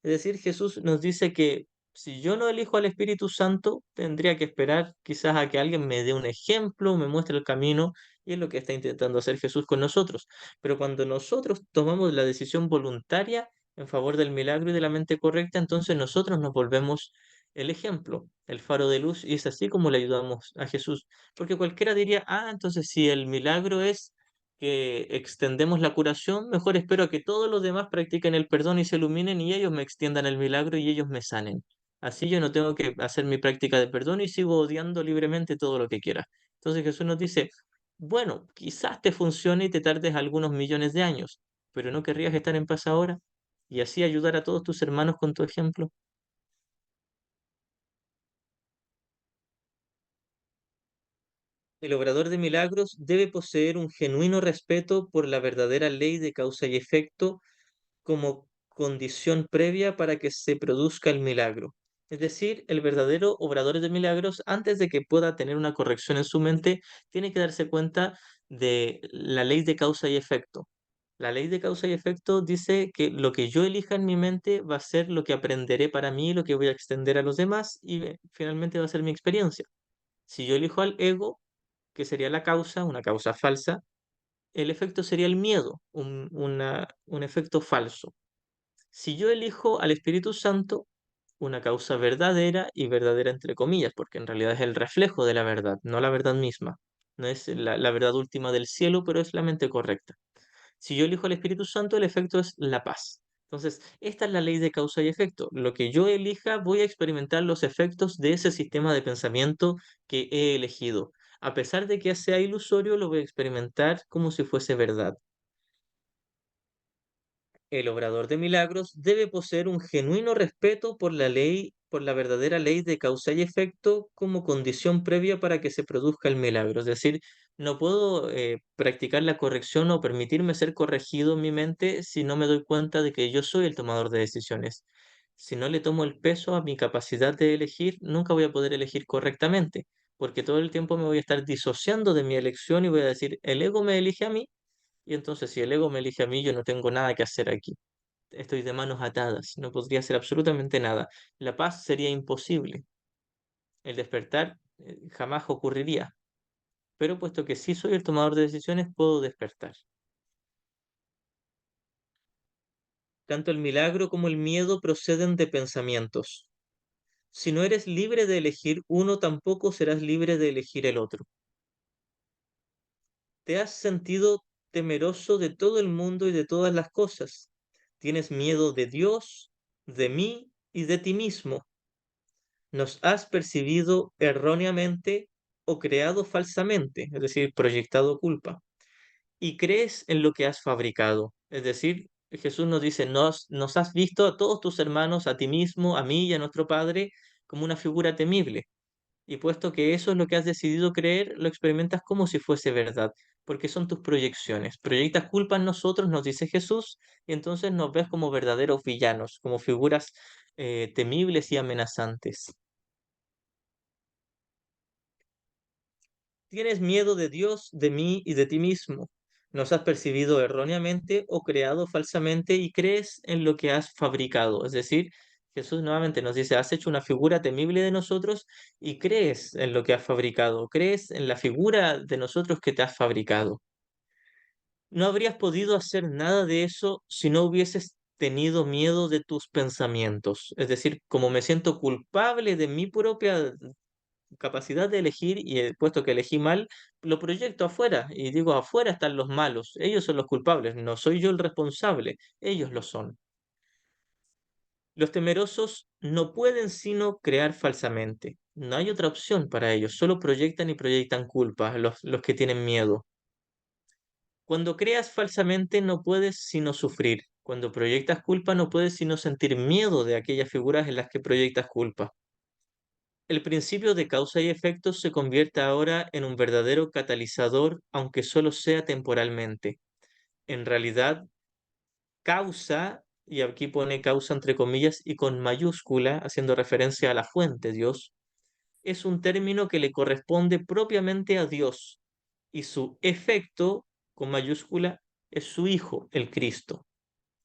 Es decir, Jesús nos dice que si yo no elijo al Espíritu Santo, tendría que esperar quizás a que alguien me dé un ejemplo, me muestre el camino, y es lo que está intentando hacer Jesús con nosotros. Pero cuando nosotros tomamos la decisión voluntaria en favor del milagro y de la mente correcta, entonces nosotros nos volvemos el ejemplo, el faro de luz, y es así como le ayudamos a Jesús. Porque cualquiera diría, ah, entonces si el milagro es que extendemos la curación, mejor espero a que todos los demás practiquen el perdón y se iluminen y ellos me extiendan el milagro y ellos me sanen. Así yo no tengo que hacer mi práctica de perdón y sigo odiando libremente todo lo que quiera. Entonces Jesús nos dice, bueno, quizás te funcione y te tardes algunos millones de años, pero ¿no querrías estar en paz ahora y así ayudar a todos tus hermanos con tu ejemplo? El obrador de milagros debe poseer un genuino respeto por la verdadera ley de causa y efecto como condición previa para que se produzca el milagro. Es decir, el verdadero obrador de milagros, antes de que pueda tener una corrección en su mente, tiene que darse cuenta de la ley de causa y efecto. La ley de causa y efecto dice que lo que yo elija en mi mente va a ser lo que aprenderé para mí, lo que voy a extender a los demás y finalmente va a ser mi experiencia. Si yo elijo al ego, que sería la causa, una causa falsa, el efecto sería el miedo, un efecto falso. Si yo elijo al Espíritu Santo, una causa verdadera y verdadera entre comillas, porque en realidad es el reflejo de la verdad, no la verdad misma. No es la verdad última del cielo, pero es la mente correcta. Si yo elijo al Espíritu Santo, el efecto es la paz. Entonces, esta es la ley de causa y efecto. Lo que yo elija, voy a experimentar los efectos de ese sistema de pensamiento que he elegido. A pesar de que sea ilusorio, lo voy a experimentar como si fuese verdad. El obrador de milagros debe poseer un genuino respeto por la ley, por la verdadera ley de causa y efecto como condición previa para que se produzca el milagro. Es decir, no puedo practicar la corrección o permitirme ser corregido en mi mente si no me doy cuenta de que yo soy el tomador de decisiones. Si no le tomo el peso a mi capacidad de elegir, nunca voy a poder elegir correctamente, porque todo el tiempo me voy a estar disociando de mi elección y voy a decir, el ego me elige a mí y entonces, si el ego me elige a mí, yo no tengo nada que hacer aquí. Estoy de manos atadas, no podría hacer absolutamente nada. La paz sería imposible. El despertar jamás ocurriría. Pero puesto que sí soy el tomador de decisiones, puedo despertar. Tanto el milagro como el miedo proceden de pensamientos. Si no eres libre de elegir uno, tampoco serás libre de elegir el otro. Te has sentido temeroso de todo el mundo y de todas las cosas. Tienes miedo de Dios, de mí y de ti mismo. Nos has percibido erróneamente o creado falsamente, es decir, proyectado culpa, y crees en lo que has fabricado, es decir, Jesús nos dice, nos has visto a todos tus hermanos, a ti mismo, a mí y a nuestro Padre, como una figura temible. Y puesto que eso es lo que has decidido creer, lo experimentas como si fuese verdad, porque son tus proyecciones. Proyectas culpa en nosotros, nos dice Jesús, y entonces nos ves como verdaderos villanos, como figuras temibles y amenazantes. Tienes miedo de Dios, de mí y de ti mismo. Nos has percibido erróneamente o creado falsamente y crees en lo que has fabricado. Es decir, Jesús nuevamente nos dice, has hecho una figura temible de nosotros y crees en lo que has fabricado, crees en la figura de nosotros que te has fabricado. No habrías podido hacer nada de eso si no hubieses tenido miedo de tus pensamientos. Es decir, como me siento culpable de mi propia capacidad de elegir y puesto que elegí mal, lo proyecto afuera y digo, afuera están los malos, ellos son los culpables, no soy yo el responsable, ellos lo son. Los temerosos no pueden sino crear falsamente. No hay otra opción para ellos, solo proyectan y proyectan culpa, los que tienen miedo. Cuando creas falsamente no puedes sino sufrir. Cuando proyectas culpa no puedes sino sentir miedo de aquellas figuras en las que proyectas culpa. El principio de causa y efecto se convierte ahora en un verdadero catalizador, aunque solo sea temporalmente. En realidad, causa, y aquí pone causa entre comillas y con mayúscula, haciendo referencia a la fuente, Dios, es un término que le corresponde propiamente a Dios, y su efecto, con mayúscula, es su Hijo, el Cristo.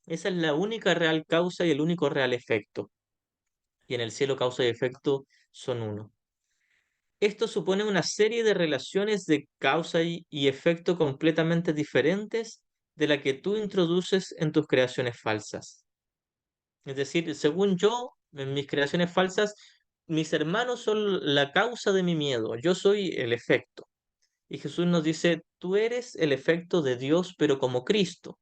Esa es la única real causa y el único real efecto. Y en el cielo causa y efecto son uno. Esto supone una serie de relaciones de causa y efecto completamente diferentes de la que tú introduces en tus creaciones falsas. Es decir, según yo, en mis creaciones falsas, mis hermanos son la causa de mi miedo, yo soy el efecto. Y Jesús nos dice, tú eres el efecto de Dios, pero como Cristo.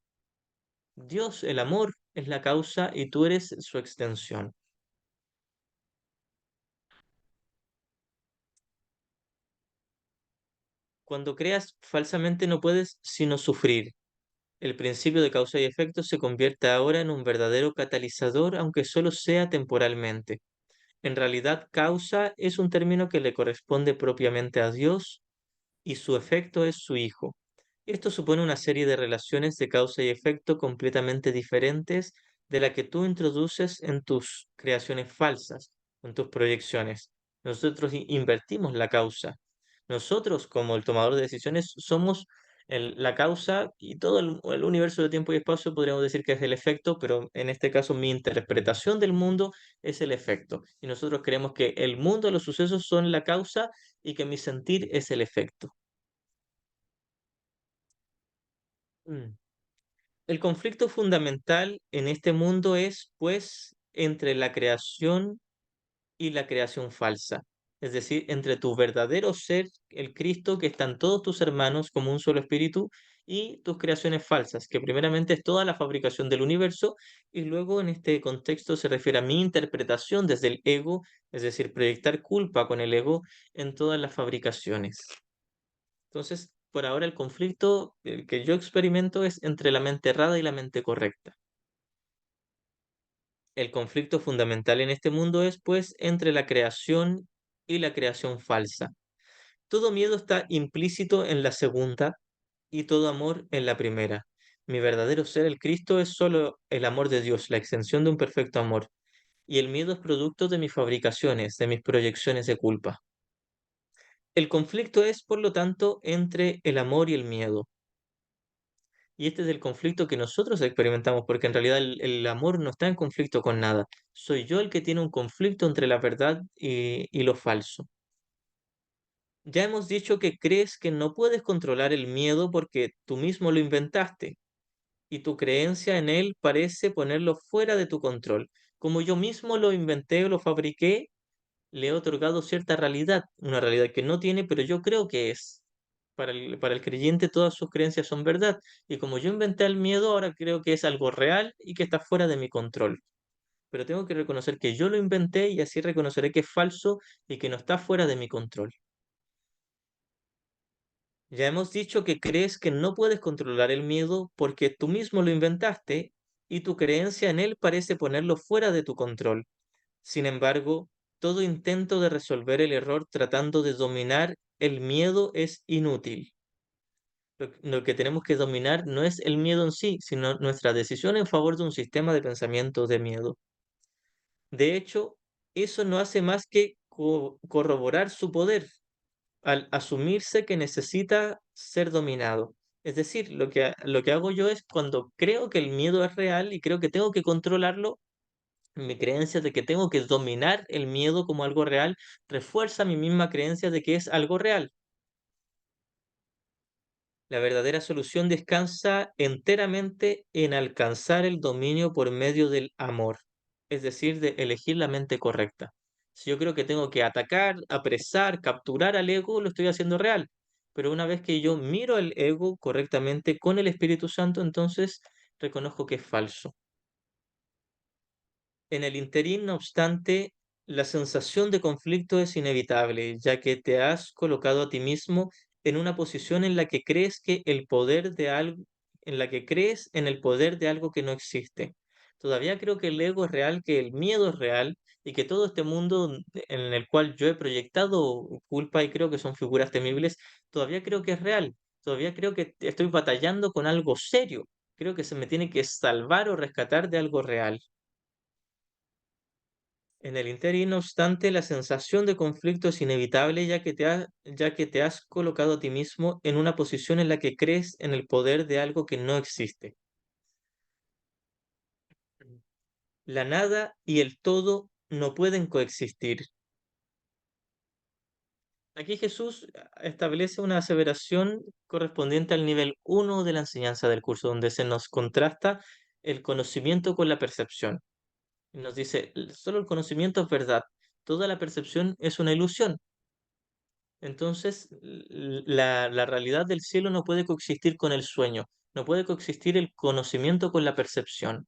Dios, el amor, es la causa y tú eres su extensión. Cuando creas falsamente no puedes sino sufrir. El principio de causa y efecto se convierte ahora en un verdadero catalizador, aunque solo sea temporalmente. En realidad, causa es un término que le corresponde propiamente a Dios y su efecto es su Hijo. Esto supone una serie de relaciones de causa y efecto completamente diferentes de la que tú introduces en tus creaciones falsas, en tus proyecciones. Nosotros invertimos la causa. Nosotros, como el tomador de decisiones, somos la causa y todo el universo de tiempo y espacio podríamos decir que es el efecto, pero en este caso mi interpretación del mundo es el efecto. Y nosotros creemos que el mundo, los sucesos son la causa y que mi sentir es el efecto. Mm. El conflicto fundamental en este mundo es, pues, entre la creación y la creación falsa. Es decir, entre tu verdadero ser, el Cristo, que están todos tus hermanos como un solo espíritu, y tus creaciones falsas, que primeramente es toda la fabricación del universo, y luego en este contexto se refiere a mi interpretación desde el ego, es decir, proyectar culpa con el ego en todas las fabricaciones. Entonces, por ahora el conflicto que yo experimento es entre la mente errada y la mente correcta. El conflicto fundamental en este mundo es, pues, entre la creación y la creación falsa. Todo miedo está implícito en la segunda y todo amor en la primera. Mi verdadero ser, el Cristo, es solo el amor de Dios, la extensión de un perfecto amor. Y el miedo es producto de mis fabricaciones, de mis proyecciones de culpa. El conflicto es, por lo tanto, entre el amor y el miedo. Y este es el conflicto que nosotros experimentamos, porque en realidad el amor no está en conflicto con nada. Soy yo el que tiene un conflicto entre la verdad y lo falso. Ya hemos dicho que crees que no puedes controlar el miedo porque tú mismo lo inventaste y tu creencia en él parece ponerlo fuera de tu control. Como yo mismo lo inventé o lo fabriqué, le he otorgado cierta realidad, una realidad que no tiene, pero yo creo que es. Para el creyente todas sus creencias son verdad, y como yo inventé el miedo, ahora creo que es algo real y que está fuera de mi control. Pero tengo que reconocer que yo lo inventé y así reconoceré que es falso y que no está fuera de mi control. Ya hemos dicho que crees que no puedes controlar el miedo porque tú mismo lo inventaste y tu creencia en él parece ponerlo fuera de tu control. Sin embargo, todo intento de resolver el error tratando de dominar el miedo es inútil. Lo que tenemos que dominar no es el miedo en sí, sino nuestra decisión en favor de un sistema de pensamiento de miedo. De hecho, eso no hace más que corroborar su poder al asumirse que necesita ser dominado. Es decir, lo que hago yo es cuando creo que el miedo es real y creo que tengo que controlarlo, mi creencia de que tengo que dominar el miedo como algo real refuerza mi misma creencia de que es algo real. La verdadera solución descansa enteramente en alcanzar el dominio por medio del amor, es decir, de elegir la mente correcta. Si yo creo que tengo que atacar, apresar, capturar al ego, lo estoy haciendo real. Pero una vez que yo miro al ego correctamente con el Espíritu Santo, entonces reconozco que es falso. En el interín, no obstante, la sensación de conflicto es inevitable, ya que te has colocado a ti mismo en una posición en la que crees que el poder de algo, en la que crees en el poder de algo que no existe. Todavía creo que el ego es real, que el miedo es real y que todo este mundo en el cual yo he proyectado culpa y creo que son figuras temibles, todavía creo que es real. Todavía creo que estoy batallando con algo serio. Creo que se me tiene que salvar o rescatar de algo real. En el interín, no obstante, la sensación de conflicto es inevitable ya que te has colocado a ti mismo en una posición en la que crees en el poder de algo que no existe. La nada y el todo no pueden coexistir. Aquí Jesús establece una aseveración correspondiente al nivel uno de la enseñanza del curso, donde se nos contrasta el conocimiento con la percepción. Y nos dice, solo el conocimiento es verdad, toda la percepción es una ilusión. Entonces, la realidad del cielo no puede coexistir con el sueño, no puede coexistir el conocimiento con la percepción.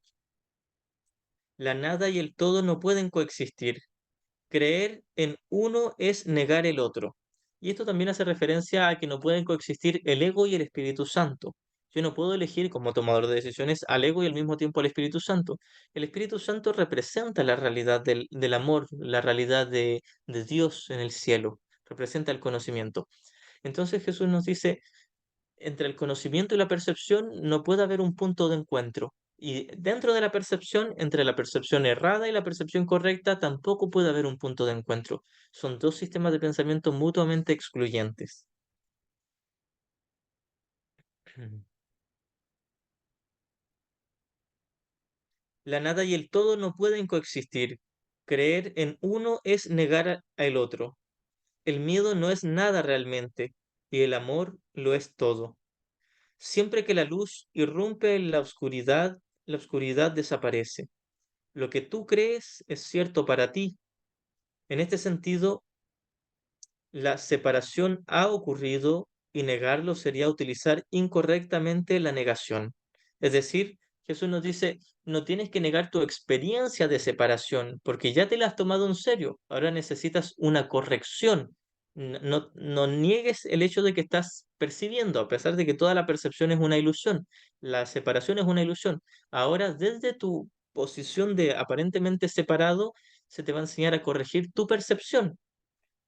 La nada y el todo no pueden coexistir. Creer en uno es negar el otro. Y esto también hace referencia a que no pueden coexistir el ego y el Espíritu Santo. Yo no puedo elegir como tomador de decisiones al ego y al mismo tiempo al Espíritu Santo. El Espíritu Santo representa la realidad del amor, la realidad de Dios en el cielo, representa el conocimiento. Entonces Jesús nos dice, entre el conocimiento y la percepción no puede haber un punto de encuentro. Y dentro de la percepción, entre la percepción errada y la percepción correcta, tampoco puede haber un punto de encuentro. Son dos sistemas de pensamiento mutuamente excluyentes. La nada y el todo no pueden coexistir. Creer en uno es negar al otro. El miedo no es nada realmente y el amor lo es todo. Siempre que la luz irrumpe en la oscuridad desaparece. Lo que tú crees es cierto para ti. En este sentido, la separación ha ocurrido y negarlo sería utilizar incorrectamente la negación. Es decir, Jesús nos dice, no tienes que negar tu experiencia de separación porque ya te la has tomado en serio. Ahora necesitas una corrección. No niegues el hecho de que estás percibiendo, a pesar de que toda la percepción es una ilusión. La separación es una ilusión. Ahora, desde tu posición de aparentemente separado, se te va a enseñar a corregir tu percepción.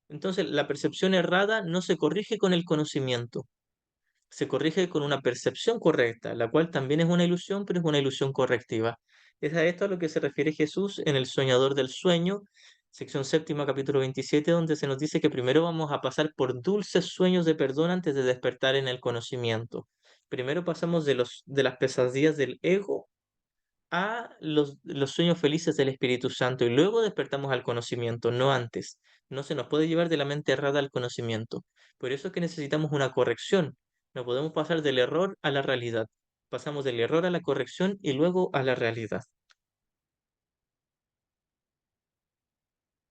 Entonces, la percepción errada no se corrige con el conocimiento, se corrige con una percepción correcta, la cual también es una ilusión, pero es una ilusión correctiva. Es a esto a lo que se refiere Jesús en El Soñador del Sueño, sección séptima, capítulo 27, donde se nos dice que primero vamos a pasar por dulces sueños de perdón antes de despertar en el conocimiento. Primero pasamos de las pesadillas del ego a los sueños felices del Espíritu Santo y luego despertamos al conocimiento, no antes. No se nos puede llevar de la mente errada al conocimiento. Por eso es que necesitamos una corrección. No podemos pasar del error a la realidad. Pasamos del error a la corrección y luego a la realidad.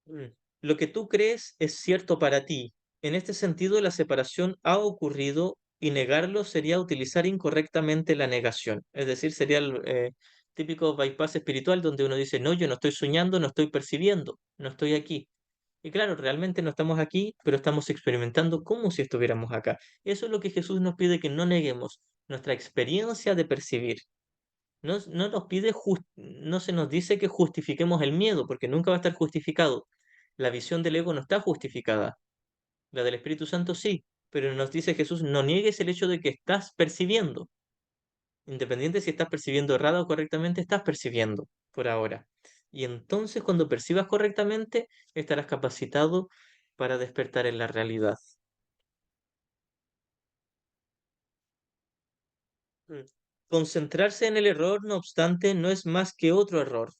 Mm. Lo que tú crees es cierto para ti. En este sentido, la separación ha ocurrido y negarlo sería utilizar incorrectamente la negación. Es decir, sería el típico bypass espiritual donde uno dice, no, yo no estoy soñando, no estoy percibiendo, no estoy aquí. Y claro, realmente no estamos aquí, pero estamos experimentando como si estuviéramos acá. Eso es lo que Jesús nos pide que no neguemos, nuestra experiencia de percibir. No nos pide, no se nos dice que justifiquemos el miedo, porque nunca va a estar justificado. La visión del ego no está justificada, la del Espíritu Santo sí, pero nos dice Jesús, no niegues el hecho de que estás percibiendo. Independiente si estás percibiendo errado o correctamente, estás percibiendo por ahora. Y entonces cuando percibas correctamente, estarás capacitado para despertar en la realidad. Mm. Concentrarse en el error, no obstante, no es más que otro error.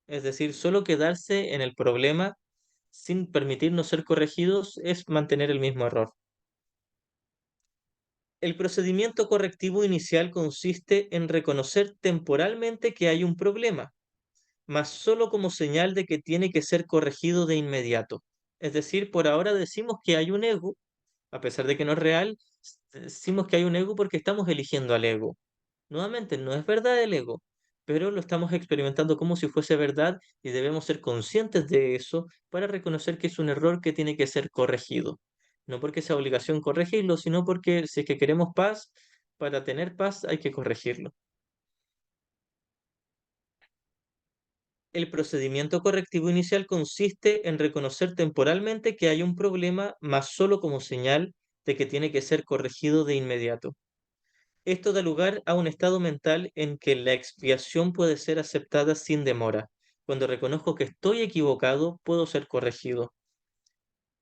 Es decir, solo quedarse en el problema sin permitirnos ser corregidos es mantener el mismo error. El procedimiento correctivo inicial consiste en reconocer temporalmente que hay un problema, mas solo como señal de que tiene que ser corregido de inmediato. Es decir, por ahora decimos que hay un ego, a pesar de que no es real, decimos que hay un ego porque estamos eligiendo al ego. Nuevamente, no es verdad el ego, pero lo estamos experimentando como si fuese verdad y debemos ser conscientes de eso para reconocer que es un error que tiene que ser corregido. No porque sea obligación corregirlo, sino porque si es que queremos paz, para tener paz hay que corregirlo. El procedimiento correctivo inicial consiste en reconocer temporalmente que hay un problema, mas solo como señal de que tiene que ser corregido de inmediato. Esto da lugar a un estado mental en que la expiación puede ser aceptada sin demora. Cuando reconozco que estoy equivocado, puedo ser corregido.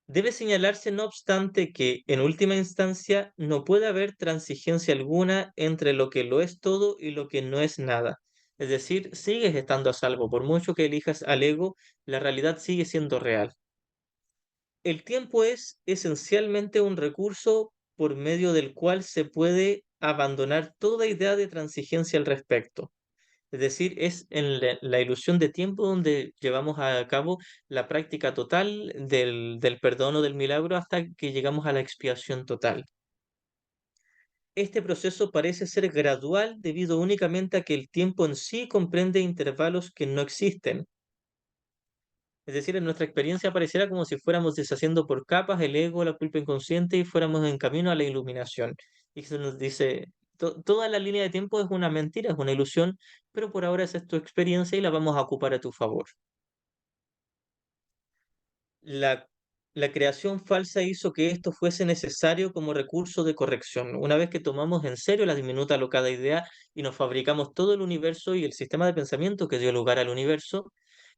Debe señalarse, no obstante, que en última instancia no puede haber transigencia alguna entre lo que lo es todo y lo que no es nada. Es decir, sigues estando a salvo. Por mucho que elijas al ego, la realidad sigue siendo real. El tiempo es esencialmente un recurso por medio del cual se puede abandonar toda idea de transigencia al respecto. Es decir, es en la ilusión de tiempo donde llevamos a cabo la práctica total del perdón o del milagro hasta que llegamos a la expiación total. Este proceso parece ser gradual debido únicamente a que el tiempo en sí comprende intervalos que no existen. Es decir, en nuestra experiencia pareciera como si fuéramos deshaciendo por capas el ego, la culpa inconsciente y fuéramos en camino a la iluminación. Y se nos dice, toda la línea de tiempo es una mentira, es una ilusión, pero por ahora esa es tu experiencia y la vamos a ocupar a tu favor. La, la creación falsa hizo que esto fuese necesario como recurso de corrección. Una vez que tomamos en serio la diminuta locada idea y nos fabricamos todo el universo y el sistema de pensamiento que dio lugar al universo,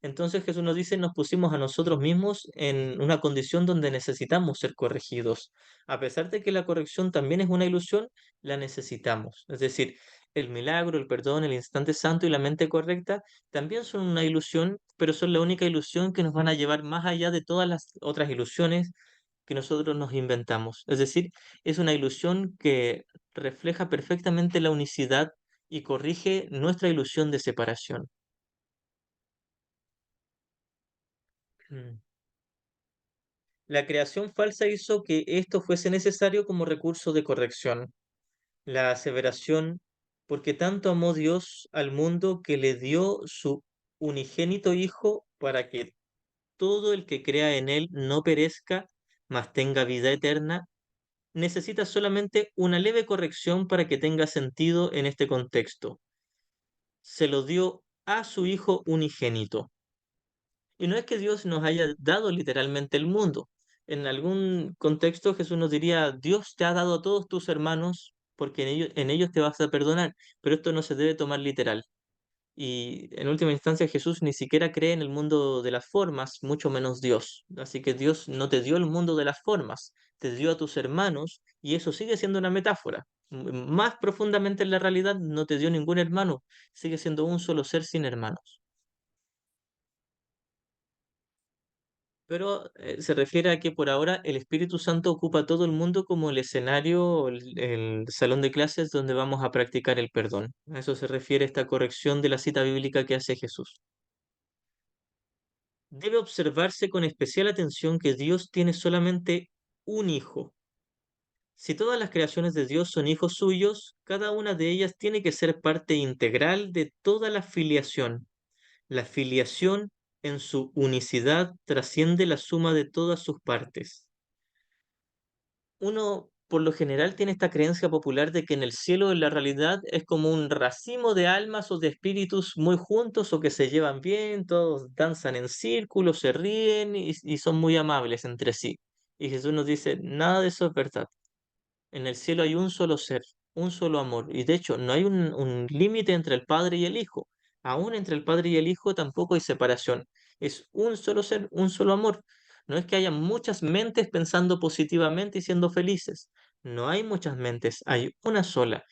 entonces Jesús nos dice, nos pusimos a nosotros mismos en una condición donde necesitamos ser corregidos. A pesar de que la corrección también es una ilusión, la necesitamos. Es decir, el milagro, el perdón, el instante santo y la mente correcta también son una ilusión, pero son la única ilusión que nos van a llevar más allá de todas las otras ilusiones que nosotros nos inventamos. Es decir, es una ilusión que refleja perfectamente la unicidad y corrige nuestra ilusión de separación. Mm. La creación falsa hizo que esto fuese necesario como recurso de corrección. La aseveración, porque tanto amó Dios al mundo que le dio su unigénito Hijo para que todo el que crea en Él no perezca, mas tenga vida eterna, necesita solamente una leve corrección para que tenga sentido en este contexto. Se lo dio a su Hijo unigénito. Y no es que Dios nos haya dado literalmente el mundo. En algún contexto Jesús nos diría, Dios te ha dado a todos tus hermanos porque en ellos te vas a perdonar, pero esto no se debe tomar literal. Y en última instancia Jesús ni siquiera cree en el mundo de las formas, mucho menos Dios. Así que Dios no te dio el mundo de las formas, te dio a tus hermanos y eso sigue siendo una metáfora. Más profundamente en la realidad no te dio ningún hermano, sigue siendo un solo ser sin hermanos. Pero se refiere a que por ahora el Espíritu Santo ocupa todo el mundo como el escenario, o el salón de clases donde vamos a practicar el perdón. A eso se refiere esta corrección de la cita bíblica que hace Jesús. Debe observarse con especial atención que Dios tiene solamente un hijo. Si todas las creaciones de Dios son hijos suyos, cada una de ellas tiene que ser parte integral de toda la filiación. La filiación en su unicidad trasciende la suma de todas sus partes. Uno por lo general tiene esta creencia popular de que en el cielo, en la realidad, es como un racimo de almas o de espíritus muy juntos o que se llevan bien, todos danzan en círculo, se ríen y son muy amables entre sí. Y Jesús nos dice, nada de eso es verdad. En el cielo hay un solo ser, un solo amor. Y de hecho, no hay un límite entre el Padre y el Hijo. Aún entre el Padre y el Hijo tampoco hay separación. Es un solo ser, un solo amor. No es que haya muchas mentes pensando positivamente y siendo felices. No hay muchas mentes, hay una sola.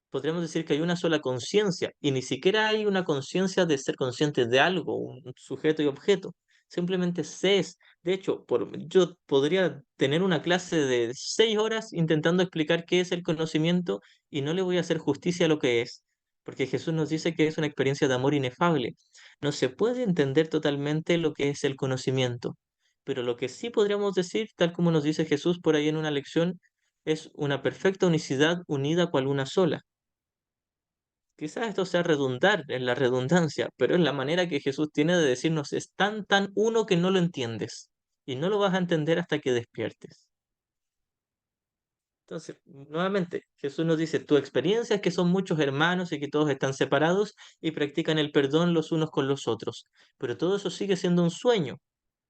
Podríamos decir que hay una sola conciencia y ni siquiera hay una conciencia de ser consciente de algo, un sujeto y objeto. Simplemente se es. De hecho, yo podría tener una clase de 6 horas intentando explicar qué es el conocimiento y no le voy a hacer justicia a lo que es, porque Jesús nos dice que es una experiencia de amor inefable. No se puede entender totalmente lo que es el conocimiento, pero lo que sí podríamos decir, tal como nos dice Jesús por ahí en una lección, es una perfecta unicidad unida cual una sola. Quizás esto sea redundar en la redundancia, pero es la manera que Jesús tiene de decirnos, es tan uno que no lo entiendes y no lo vas a entender hasta que despiertes. Entonces, nuevamente, Jesús nos dice, tu experiencia es que son muchos hermanos y que todos están separados y practican el perdón los unos con los otros, pero todo eso sigue siendo un sueño.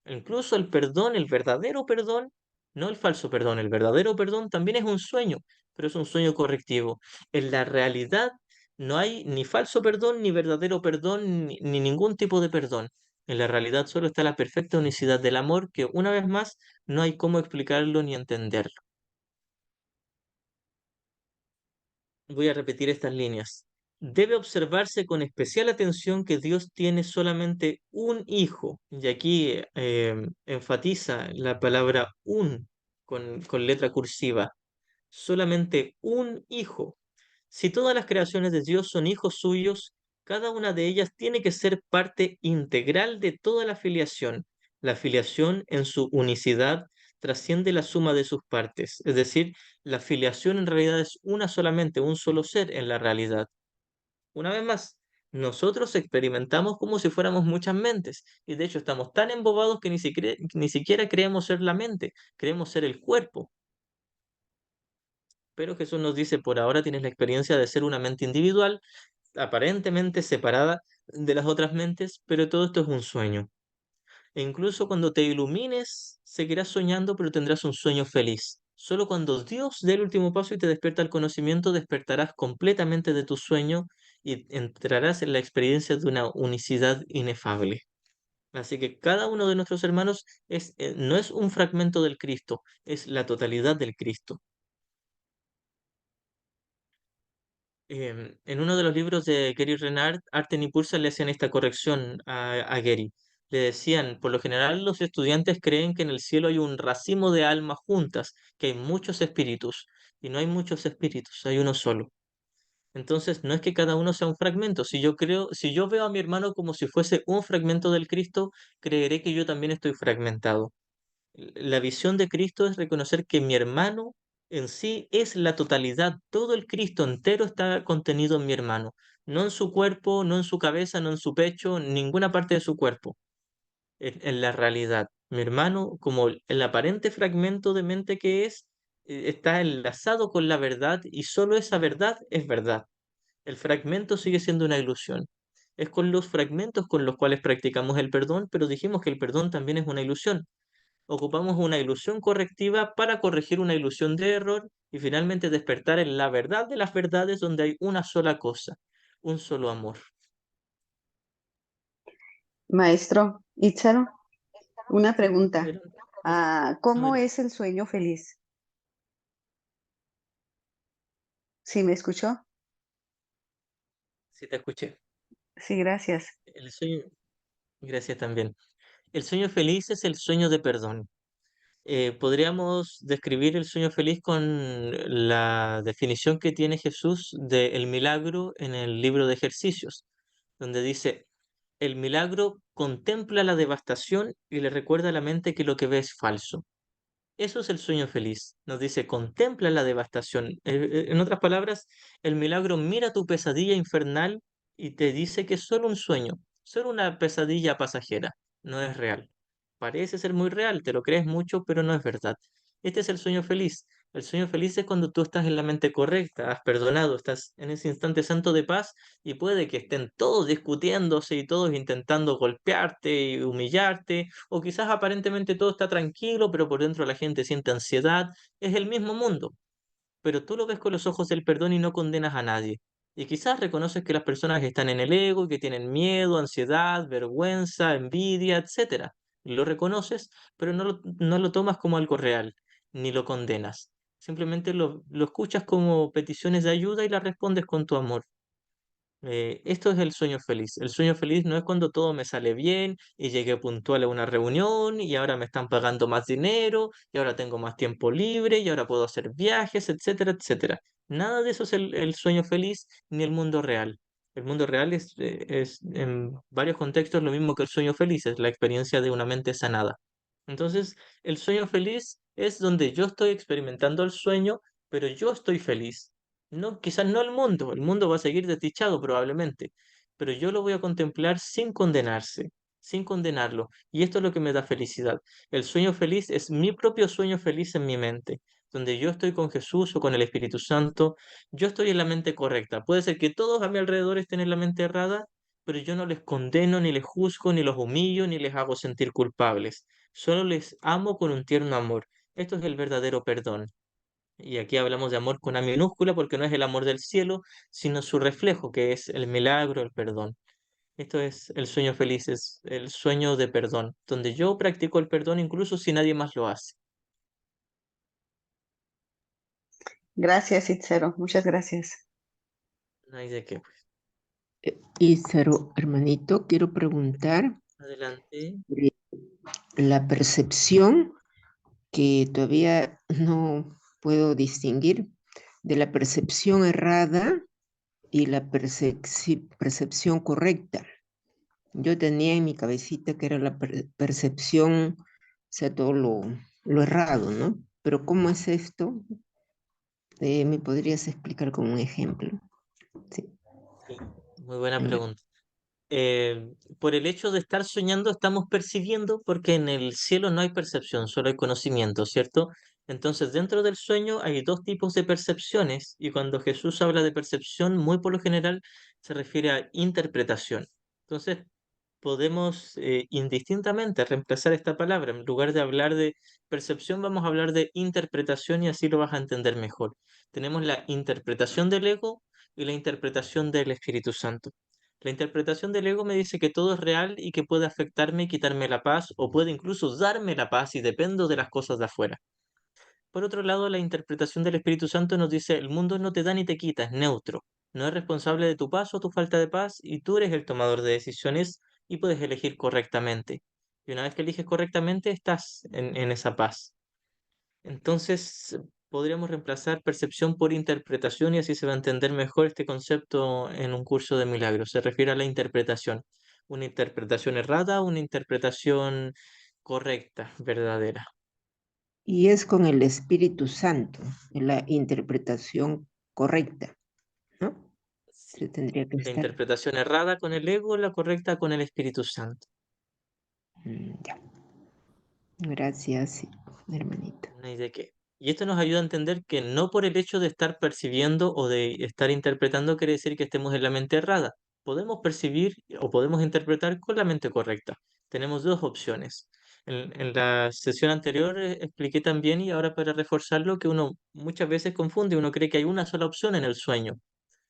Incluso el perdón, el verdadero perdón, no el falso perdón, el verdadero perdón también es un sueño, pero es un sueño correctivo. En la realidad no hay ni falso perdón, ni verdadero perdón, ni ningún tipo de perdón. En la realidad solo está la perfecta unicidad del amor que, una vez más, no hay cómo explicarlo ni entenderlo. Voy a repetir estas líneas. Debe observarse con especial atención que Dios tiene solamente un hijo, y aquí enfatiza la palabra un con letra cursiva, solamente un hijo. Si todas las creaciones de Dios son hijos suyos, cada una de ellas tiene que ser parte integral de toda la filiación. La filiación en su unicidad trasciende la suma de sus partes, es decir, la filiación en realidad es una solamente, un solo ser en la realidad. Una vez más, nosotros experimentamos como si fuéramos muchas mentes y de hecho estamos tan embobados que ni siquiera creemos ser la mente, creemos ser el cuerpo. Pero Jesús nos dice, por ahora tienes la experiencia de ser una mente individual, aparentemente separada de las otras mentes, pero todo esto es un sueño. E incluso cuando te ilumines, seguirás soñando, pero tendrás un sueño feliz. Solo cuando Dios dé el último paso y te despierta el conocimiento, despertarás completamente de tu sueño y entrarás en la experiencia de una unicidad inefable. Así que cada uno de nuestros hermanos no es un fragmento del Cristo, es la totalidad del Cristo. En uno de los libros de Gary Renard, Arten y Pulsar le hacían esta corrección a Gary. Le decían, por lo general los estudiantes creen que en el cielo hay un racimo de almas juntas, que hay muchos espíritus, y no hay muchos espíritus, hay uno solo. Entonces, no es que cada uno sea un fragmento. Si yo veo a mi hermano como si fuese un fragmento del Cristo, creeré que yo también estoy fragmentado. La visión de Cristo es reconocer que mi hermano en sí es la totalidad, todo el Cristo entero está contenido en mi hermano, no en su cuerpo, no en su cabeza, no en su pecho, en ninguna parte de su cuerpo, en la realidad. Mi hermano, como el aparente fragmento de mente que es, está enlazado con la verdad y solo esa verdad es verdad. El fragmento sigue siendo una ilusión. Es con los fragmentos con los cuales practicamos el perdón, pero dijimos que el perdón también es una ilusión. Ocupamos una ilusión correctiva para corregir una ilusión de error y finalmente despertar en la verdad de las verdades donde hay una sola cosa, un solo amor. Maestro Itzaro, una pregunta. Adelante. ¿Cómo Adelante. es el sueño feliz? ¿Sí me escuchó? Sí, te escuché. Sí, gracias. El sueño, gracias también. El sueño feliz es el sueño de perdón. Podríamos describir el sueño feliz con la definición que tiene Jesús del milagro en el libro de ejercicios, donde dice, el milagro contempla la devastación y le recuerda a la mente que lo que ve es falso. Eso es el sueño feliz. Nos dice, contempla la devastación. En otras palabras, el milagro mira tu pesadilla infernal y te dice que es solo un sueño, solo una pesadilla pasajera, no es real. Parece ser muy real, te lo crees mucho, pero no es verdad. Este es el sueño feliz. El sueño feliz es cuando tú estás en la mente correcta, has perdonado, estás en ese instante santo de paz y puede que estén todos discutiéndose y todos intentando golpearte y humillarte, o quizás aparentemente todo está tranquilo, pero por dentro la gente siente ansiedad. Es el mismo mundo, pero tú lo ves con los ojos del perdón y no condenas a nadie. Y quizás reconoces que las personas están en el ego y que tienen miedo, ansiedad, vergüenza, envidia, etcétera. Lo reconoces, pero no lo tomas como algo real, ni lo condenas. Simplemente lo escuchas como peticiones de ayuda y las respondes con tu amor. Esto es el sueño feliz. El sueño feliz no es cuando todo me sale bien y llegué puntual a una reunión y ahora me están pagando más dinero y ahora tengo más tiempo libre y ahora puedo hacer viajes, etcétera, etcétera. Nada de eso es el sueño feliz ni el mundo real. El mundo real es en varios contextos lo mismo que el sueño feliz, es la experiencia de una mente sanada. Entonces, el sueño feliz es donde yo estoy experimentando el sueño, pero yo estoy feliz. No, quizás no el mundo va a seguir desdichado probablemente, pero yo lo voy a contemplar sin condenarse, sin condenarlo. Y esto es lo que me da felicidad. El sueño feliz es mi propio sueño feliz en mi mente, donde yo estoy con Jesús o con el Espíritu Santo, yo estoy en la mente correcta. Puede ser que todos a mi alrededor estén en la mente errada, pero yo no les condeno, ni les juzgo, ni los humillo, ni les hago sentir culpables. Solo les amo con un tierno amor. Esto es el verdadero perdón. Y aquí hablamos de amor con A minúscula porque no es el amor del cielo, sino su reflejo, que es el milagro, el perdón. Esto es el sueño feliz, es el sueño de perdón, donde yo practico el perdón incluso si nadie más lo hace. Gracias, Itzero. Muchas gracias. No hay de qué. Y Cero, hermanito, quiero preguntar Adelante. sobre la percepción que todavía no puedo distinguir de la percepción errada y la percepción correcta. Yo tenía en mi cabecita que era la percepción, o sea, todo lo errado, ¿no? Pero ¿cómo es esto? ¿Me podrías explicar con un ejemplo? Sí. Sí, muy buena Gra- pregunta. Por el hecho de estar soñando, estamos percibiendo, porque en el cielo no hay percepción, solo hay conocimiento, ¿cierto? Entonces, dentro del sueño hay dos tipos de percepciones, y cuando Jesús habla de percepción, muy por lo general se refiere a interpretación. Entonces, podemos indistintamente reemplazar esta palabra. En lugar de hablar de percepción, vamos a hablar de interpretación y así lo vas a entender mejor. Tenemos la interpretación del ego y la interpretación del Espíritu Santo. La interpretación del ego me dice que todo es real y que puede afectarme y quitarme la paz, o puede incluso darme la paz y dependo de las cosas de afuera. Por otro lado, la interpretación del Espíritu Santo nos dice, el mundo no te da ni te quita, es neutro. No es responsable de tu paz o tu falta de paz y tú eres el tomador de decisiones y puedes elegir correctamente. Y una vez que eliges correctamente, estás en esa paz. Entonces, podríamos reemplazar percepción por interpretación y así se va a entender mejor este concepto en un curso de milagros. Se refiere a la interpretación. Una interpretación errada, una interpretación correcta, verdadera. Y es con el Espíritu Santo, la interpretación correcta, ¿no? Sí. Se tendría que La estar. interpretación errada con el ego, la correcta con el Espíritu Santo. Ya. Gracias, hermanito. No hay de qué. Y esto nos ayuda a entender que no por el hecho de estar percibiendo o de estar interpretando quiere decir que estemos en la mente errada. Podemos percibir o podemos interpretar con la mente correcta. Tenemos dos opciones. En la sesión anterior expliqué también, y ahora para reforzarlo, que uno muchas veces confunde, uno cree que hay una sola opción en el sueño.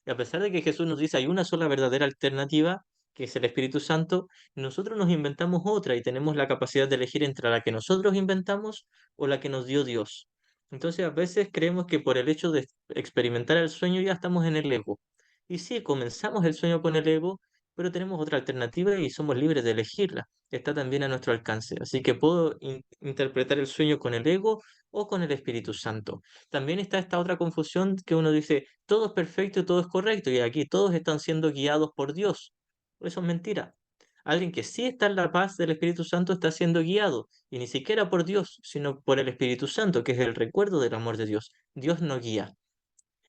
Y a pesar de que Jesús nos dice hay una sola verdadera alternativa, que es el Espíritu Santo, nosotros nos inventamos otra y tenemos la capacidad de elegir entre la que nosotros inventamos o la que nos dio Dios. Entonces a veces creemos que por el hecho de experimentar el sueño ya estamos en el ego. Y sí, comenzamos el sueño con el ego, pero tenemos otra alternativa y somos libres de elegirla. Está también a nuestro alcance. Así que puedo interpretar el sueño con el ego o con el Espíritu Santo. También está esta otra confusión que uno dice, todo es perfecto y todo es correcto, y aquí todos están siendo guiados por Dios. Eso es mentira. Alguien que sí está en la paz del Espíritu Santo está siendo guiado, y ni siquiera por Dios, sino por el Espíritu Santo, que es el recuerdo del amor de Dios. Dios no guía.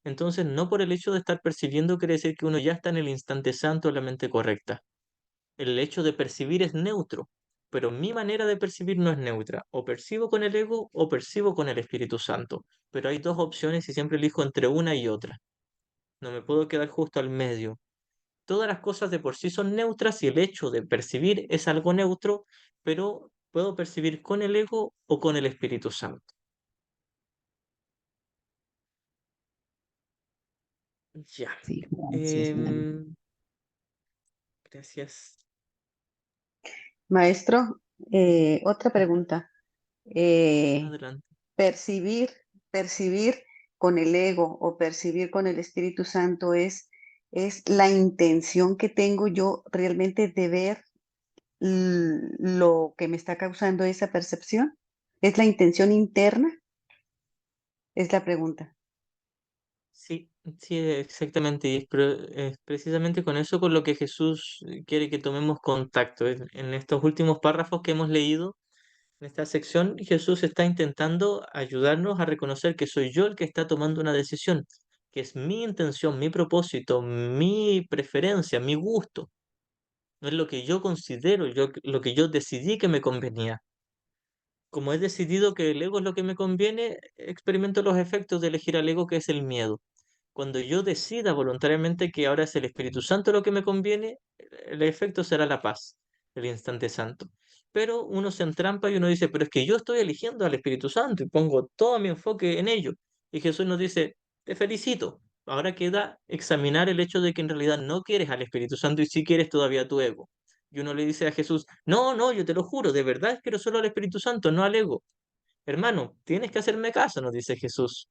Entonces, no por el hecho de estar percibiendo quiere decir que uno ya está en el instante santo, en la mente correcta. El hecho de percibir es neutro. pero mi manera de percibir no es neutra. O percibo con el ego o percibo con el Espíritu Santo. Pero hay dos opciones y siempre elijo entre una y otra. No me puedo quedar justo al medio. Todas las cosas de por sí son neutras y el hecho de percibir es algo neutro, pero puedo percibir con el ego o con el Espíritu Santo. Ya. Sí, gracias, Dani. Em, gracias. Maestro, otra pregunta. Eh, Adelante. percibir, percibir con el ego o percibir con el Espíritu Santo es la intención que tengo yo realmente de ver lo que me está causando esa percepción. ¿Es la intención interna? Es la pregunta. Sí, sí, exactamente. Y es precisamente con eso con lo que Jesús quiere que tomemos contacto. En estos últimos párrafos que hemos leído, en esta sección, Jesús está intentando ayudarnos a reconocer que soy yo el que está tomando una decisión, que es mi intención, mi propósito, mi preferencia, mi gusto. No es lo que yo considero, lo que yo decidí que me convenía. Como he decidido que el ego es lo que me conviene, experimento los efectos de elegir al ego, que es el miedo. Cuando yo decida voluntariamente que ahora es el Espíritu Santo lo que me conviene, el efecto será la paz, el instante santo. Pero uno se entrampa y uno dice, pero es que yo estoy eligiendo al Espíritu Santo y pongo todo mi enfoque en ello. Y Jesús nos dice, te felicito. Ahora queda examinar el hecho de que en realidad no quieres al Espíritu Santo y sí quieres todavía tu ego. Y uno le dice a Jesús, no, no, yo te lo juro, de verdad quiero solo al Espíritu Santo, no al ego. Hermano, tienes que hacerme caso, nos dice Jesús.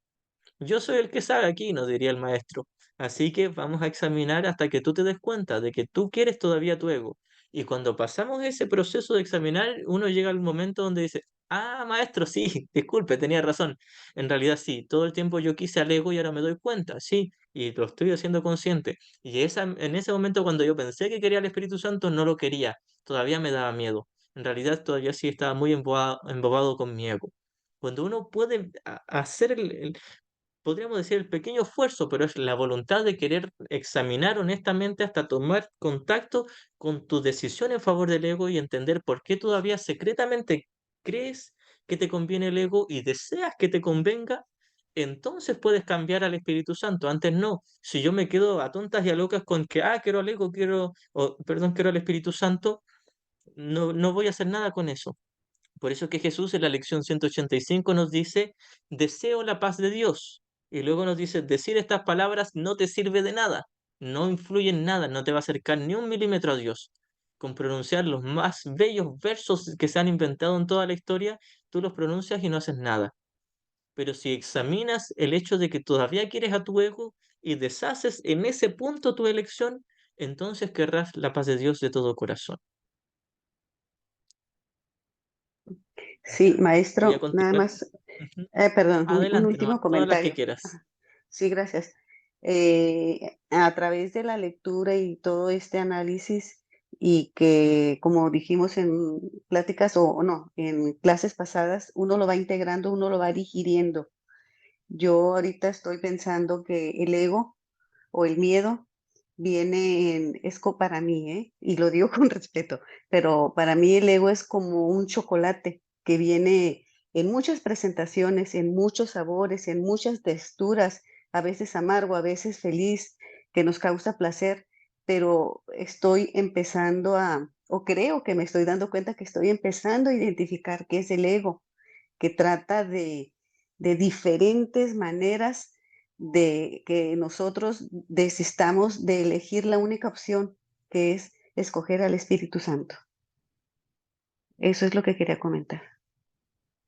Yo soy el que sabe aquí, nos diría el maestro. Así que vamos a examinar hasta que tú te des cuenta de que tú quieres todavía tu ego. Y cuando pasamos ese proceso de examinar, uno llega al momento donde dice, ah, maestro, sí, disculpe, tenía razón. En realidad sí, todo el tiempo yo quise al ego y ahora me doy cuenta, sí, y lo estoy haciendo consciente. Y en ese momento cuando yo pensé que quería al Espíritu Santo, no lo quería, todavía me daba miedo. En realidad todavía sí estaba muy embobado con mi ego. Cuando uno puede hacer podríamos decir el pequeño esfuerzo, pero es la voluntad de querer examinar honestamente hasta tomar contacto con tu decisión en favor del ego y entender por qué todavía secretamente crees que te conviene el ego y deseas que te convenga, entonces puedes cambiar al Espíritu Santo. Antes no. Si yo me quedo a tontas y a locas con que, quiero al ego, perdón, quiero al Espíritu Santo, no voy a hacer nada con eso. Por eso que Jesús en la lección 185 nos dice, deseo la paz de Dios. Y luego nos dice, decir estas palabras no te sirve de nada, no influye en nada, no te va a acercar ni un milímetro a Dios. Con pronunciar los más bellos versos que se han inventado en toda la historia, tú los pronuncias y no haces nada. Pero si examinas el hecho de que todavía quieres a tu ego y deshaces en ese punto tu elección, entonces querrás la paz de Dios de todo corazón. Sí, Ya. Voy a maestro, nada continuar. más, Ujú. perdón, un Adelante, nomás, último todas las que comentario. quieras. Ajá. Sí, gracias. A través de la lectura y todo este análisis y que, como dijimos en pláticas o no, en clases pasadas, uno lo va integrando, uno lo va digiriendo. Yo ahorita estoy pensando que el ego o el miedo viene para mí, ¿eh? Y lo digo con respeto, pero para mí el ego es como un chocolate que viene en muchas presentaciones, en muchos sabores, en muchas texturas, a veces amargo, a veces feliz, que nos causa placer, pero estoy empezando o creo que me estoy dando cuenta que estoy empezando a identificar qué es el ego, que trata de diferentes maneras de que nosotros desistamos de elegir la única opción, que es escoger al Espíritu Santo. Eso es lo que quería comentar.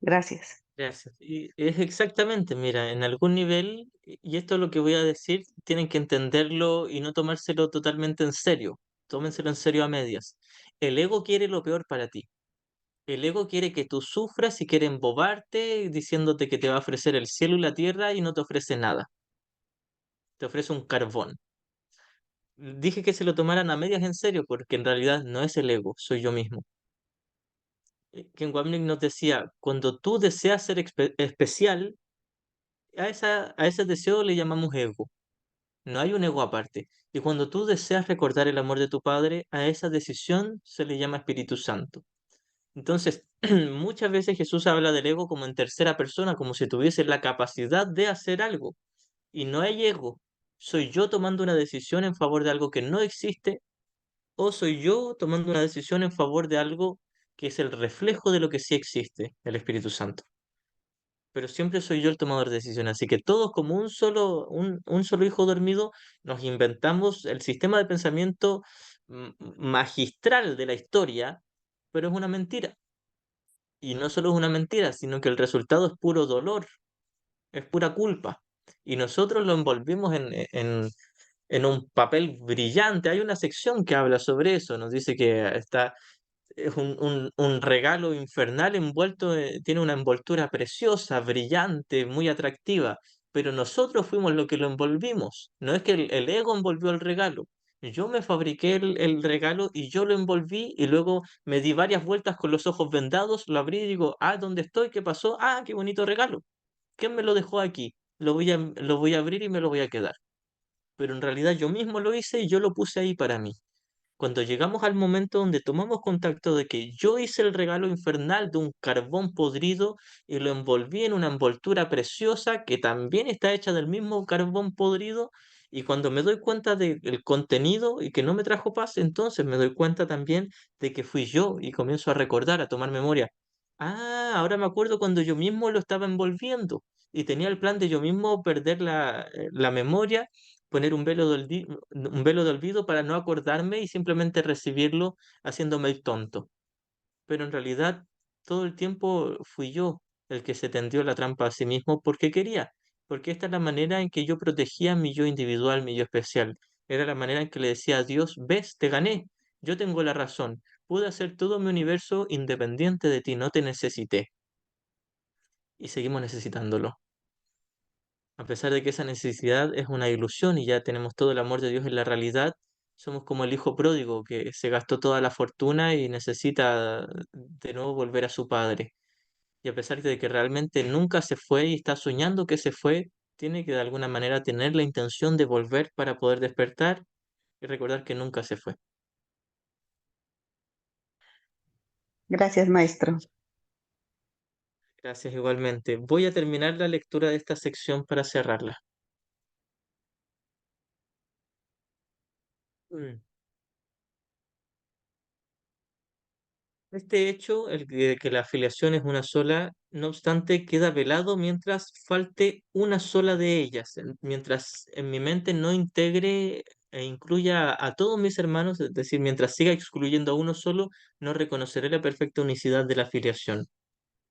Gracias. Gracias. Y es exactamente, mira, en algún nivel, y esto es lo que voy a decir, tienen que entenderlo y no tomárselo totalmente en serio. Tómenselo en serio a medias. El ego quiere lo peor para ti. El ego quiere que tú sufras y quiere embobarte diciéndote que te va a ofrecer el cielo y la tierra y no te ofrece nada. Te ofrece un carbón. Dije que se lo tomaran a medias en serio porque en realidad no es el ego, soy yo mismo. Ken Wapnick nos decía, cuando tú deseas ser especial, a ese deseo le llamamos ego. No hay un ego aparte. Y cuando tú deseas recordar el amor de tu padre, a esa decisión se le llama Espíritu Santo. Entonces, muchas veces Jesús habla del ego como en tercera persona, como si tuviese la capacidad de hacer algo. Y no hay ego. ¿Soy yo tomando una decisión en favor de algo que no existe? ¿O soy yo tomando una decisión en favor de algo que es el reflejo de lo que sí existe, el Espíritu Santo? Pero siempre soy yo el tomador de decisiones. Así que todos como un solo hijo dormido nos inventamos el sistema de pensamiento magistral de la historia, pero es una mentira. Y no solo es una mentira, sino que el resultado es puro dolor, es pura culpa. Y nosotros lo envolvimos en un papel brillante. Hay una sección que habla sobre eso, nos dice que está es un regalo infernal envuelto, tiene una envoltura preciosa, brillante, muy atractiva, pero nosotros fuimos los que lo envolvimos. No es que el ego envolvió el regalo. Yo me fabriqué el regalo y yo lo envolví y luego me di varias vueltas con los ojos vendados, lo abrí y digo, ah, ¿dónde estoy? ¿Qué pasó? Ah, qué bonito regalo. ¿Quién me lo dejó aquí? Lo voy a abrir y me lo voy a quedar. Pero en realidad yo mismo lo hice y yo lo puse ahí para mí. Cuando llegamos al momento donde tomamos contacto de que yo hice el regalo infernal de un carbón podrido y lo envolví en una envoltura preciosa que también está hecha del mismo carbón podrido, y cuando me doy cuenta del contenido y que no me trajo paz, entonces me doy cuenta también de que fui yo y comienzo a recordar, a tomar memoria. Ah, ahora me acuerdo cuando yo mismo lo estaba envolviendo y tenía el plan de yo mismo perder la memoria, poner un velo de olvido para no acordarme y simplemente recibirlo haciéndome el tonto. Pero en realidad todo el tiempo fui yo el que se tendió la trampa a sí mismo porque quería, porque esta es la manera en que yo protegía mi yo individual, mi yo especial. Era la manera en que le decía a Dios, ves, te gané, yo tengo la razón, pude hacer todo mi universo independiente de ti, no te necesité. Y seguimos necesitándolo. A pesar de que esa necesidad es una ilusión y ya tenemos todo el amor de Dios en la realidad, somos como el hijo pródigo que se gastó toda la fortuna y necesita de nuevo volver a su padre. Y a pesar de que realmente nunca se fue y está soñando que se fue, tiene que de alguna manera tener la intención de volver para poder despertar y recordar que nunca se fue. Gracias, maestro. Gracias igualmente. Voy a terminar la lectura de esta sección para cerrarla. Mm. Este hecho, el de que la afiliación es una sola, no obstante, queda velado mientras falte una sola de ellas, mientras en mi mente no integre e incluya a todos mis hermanos, es decir, mientras siga excluyendo a uno solo, no reconoceré la perfecta unicidad de la afiliación.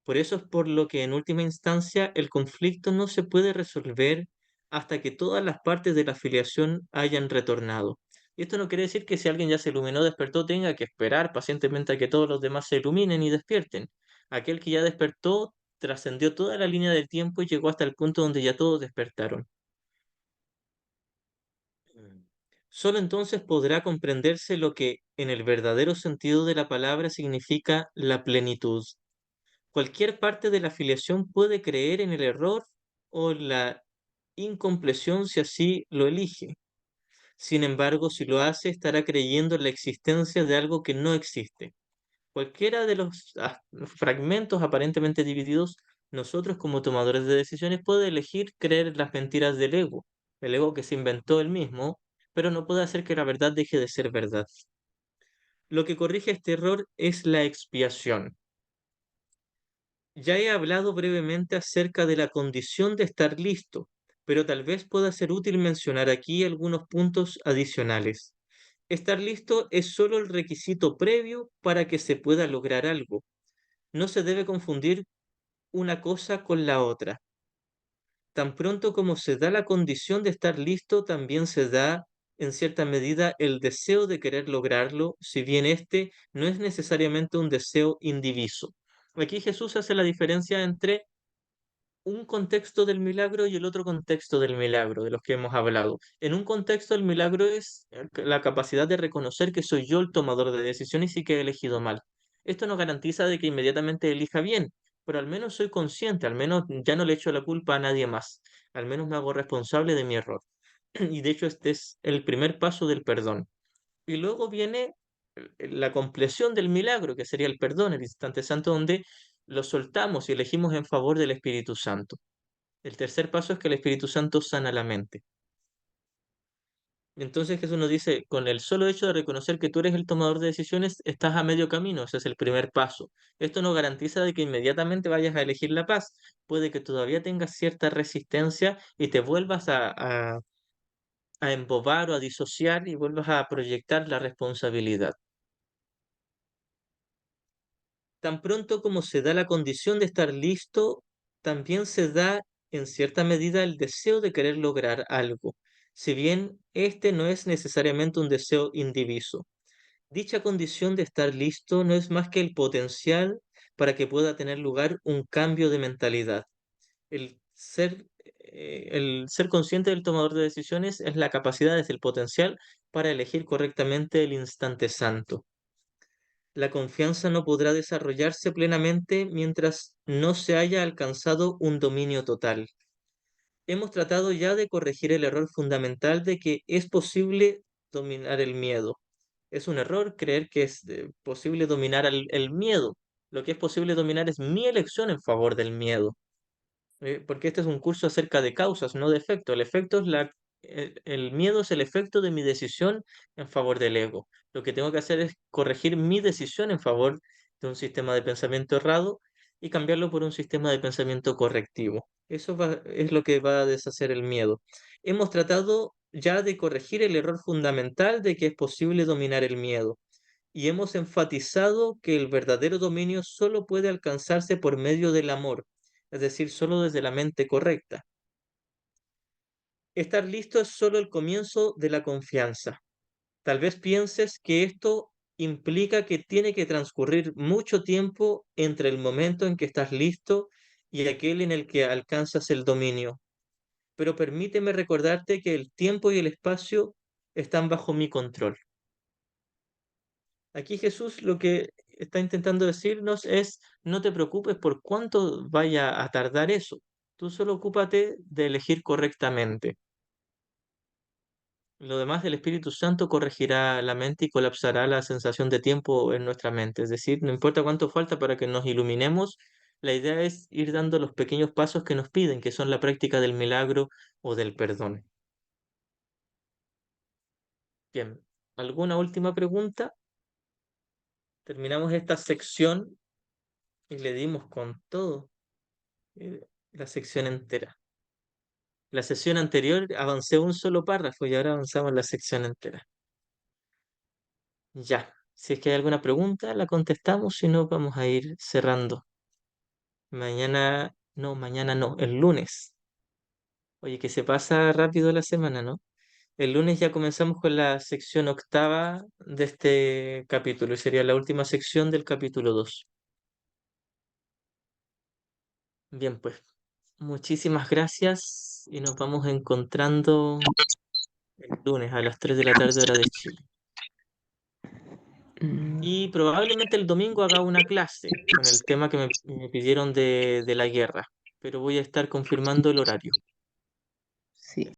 Por eso es por lo que en última instancia el conflicto no se puede resolver hasta que todas las partes de la afiliación hayan retornado. Y esto no quiere decir que si alguien ya se iluminó, despertó, tenga que esperar pacientemente a que todos los demás se iluminen y despierten. Aquel que ya despertó trascendió toda la línea del tiempo y llegó hasta el punto donde ya todos despertaron. Solo entonces podrá comprenderse lo que, en el verdadero sentido de la palabra, significa la plenitud. Cualquier parte de la afiliación puede creer en el error o la incompleción si así lo elige. Sin embargo, si lo hace, estará creyendo en la existencia de algo que no existe. Cualquiera de los fragmentos aparentemente divididos, nosotros como tomadores de decisiones puede elegir creer en las mentiras del ego, el ego que se inventó él mismo, pero no puede hacer que la verdad deje de ser verdad. Lo que corrige este error es la expiación. Ya he hablado brevemente acerca de la condición de estar listo, pero tal vez pueda ser útil mencionar aquí algunos puntos adicionales. Estar listo es solo el requisito previo para que se pueda lograr algo. No se debe confundir una cosa con la otra. Tan pronto como se da la condición de estar listo, también se da, en cierta medida, el deseo de querer lograrlo, si bien este no es necesariamente un deseo indiviso. Aquí Jesús hace la diferencia entre un contexto del milagro y el otro contexto del milagro, de los que hemos hablado. En un contexto el milagro es la capacidad de reconocer que soy yo el tomador de decisiones y que he elegido mal. Esto no garantiza de que inmediatamente elija bien, pero al menos soy consciente, al menos ya no le echo la culpa a nadie más, al menos me hago responsable de mi error. Y de hecho este es el primer paso del perdón. Y luego viene la compleción del milagro, que sería el perdón, el instante santo, donde lo soltamos y elegimos en favor del Espíritu Santo. El tercer paso es que el Espíritu Santo sana la mente. Entonces Jesús nos dice, con el solo hecho de reconocer que tú eres el tomador de decisiones, estás a medio camino, ese es el primer paso. Esto no garantiza de que inmediatamente vayas a elegir la paz, puede que todavía tengas cierta resistencia y te vuelvas a embobar o a disociar y vuelvas a proyectar la responsabilidad. Tan pronto como se da la condición de estar listo, también se da en cierta medida el deseo de querer lograr algo, si bien este no es necesariamente un deseo indiviso. Dicha condición de estar listo no es más que el potencial para que pueda tener lugar un cambio de mentalidad. El ser consciente del tomador de decisiones es la capacidad, es el potencial para elegir correctamente el instante santo. La confianza no podrá desarrollarse plenamente mientras no se haya alcanzado un dominio total. Hemos tratado ya de corregir el error fundamental de que es posible dominar el miedo. Es un error creer que es posible dominar el miedo. Lo que es posible dominar es mi elección en favor del miedo. Porque este es un curso acerca de causas, no de efecto. El efecto es el miedo es el efecto de mi decisión en favor del ego. Lo que tengo que hacer es corregir mi decisión en favor de un sistema de pensamiento errado y cambiarlo por un sistema de pensamiento correctivo. Es lo que va a deshacer el miedo. Hemos tratado ya de corregir el error fundamental de que es posible dominar el miedo y hemos enfatizado que el verdadero dominio solo puede alcanzarse por medio del amor, es decir, solo desde la mente correcta. Estar listo es solo el comienzo de la confianza. Tal vez pienses que esto implica que tiene que transcurrir mucho tiempo entre el momento en que estás listo y aquel en el que alcanzas el dominio. Pero permíteme recordarte que el tiempo y el espacio están bajo mi control. Aquí Jesús lo que está intentando decirnos es, no te preocupes por cuánto vaya a tardar eso. Tú solo ocúpate de elegir correctamente. Lo demás del Espíritu Santo corregirá la mente y colapsará la sensación de tiempo en nuestra mente. Es decir, no importa cuánto falta para que nos iluminemos, la idea es ir dando los pequeños pasos que nos piden, que son la práctica del milagro o del perdón. Bien, ¿alguna última pregunta? Terminamos esta sección y le dimos con todo, la sección entera. La sesión anterior avancé un solo párrafo y ahora avanzamos en la sección entera. Ya, si es que hay alguna pregunta, la contestamos, si no, vamos a ir cerrando. Mañana no, el lunes. Oye, que se pasa rápido la semana, ¿no? El lunes ya comenzamos con la sección octava de este capítulo y sería la última sección del capítulo 2. Bien, pues, muchísimas gracias y nos vamos encontrando el lunes a las 3 de la tarde hora de Chile. Mm, Y probablemente el domingo haga una clase con el tema que me pidieron de la guerra, pero voy a estar confirmando el horario. sí.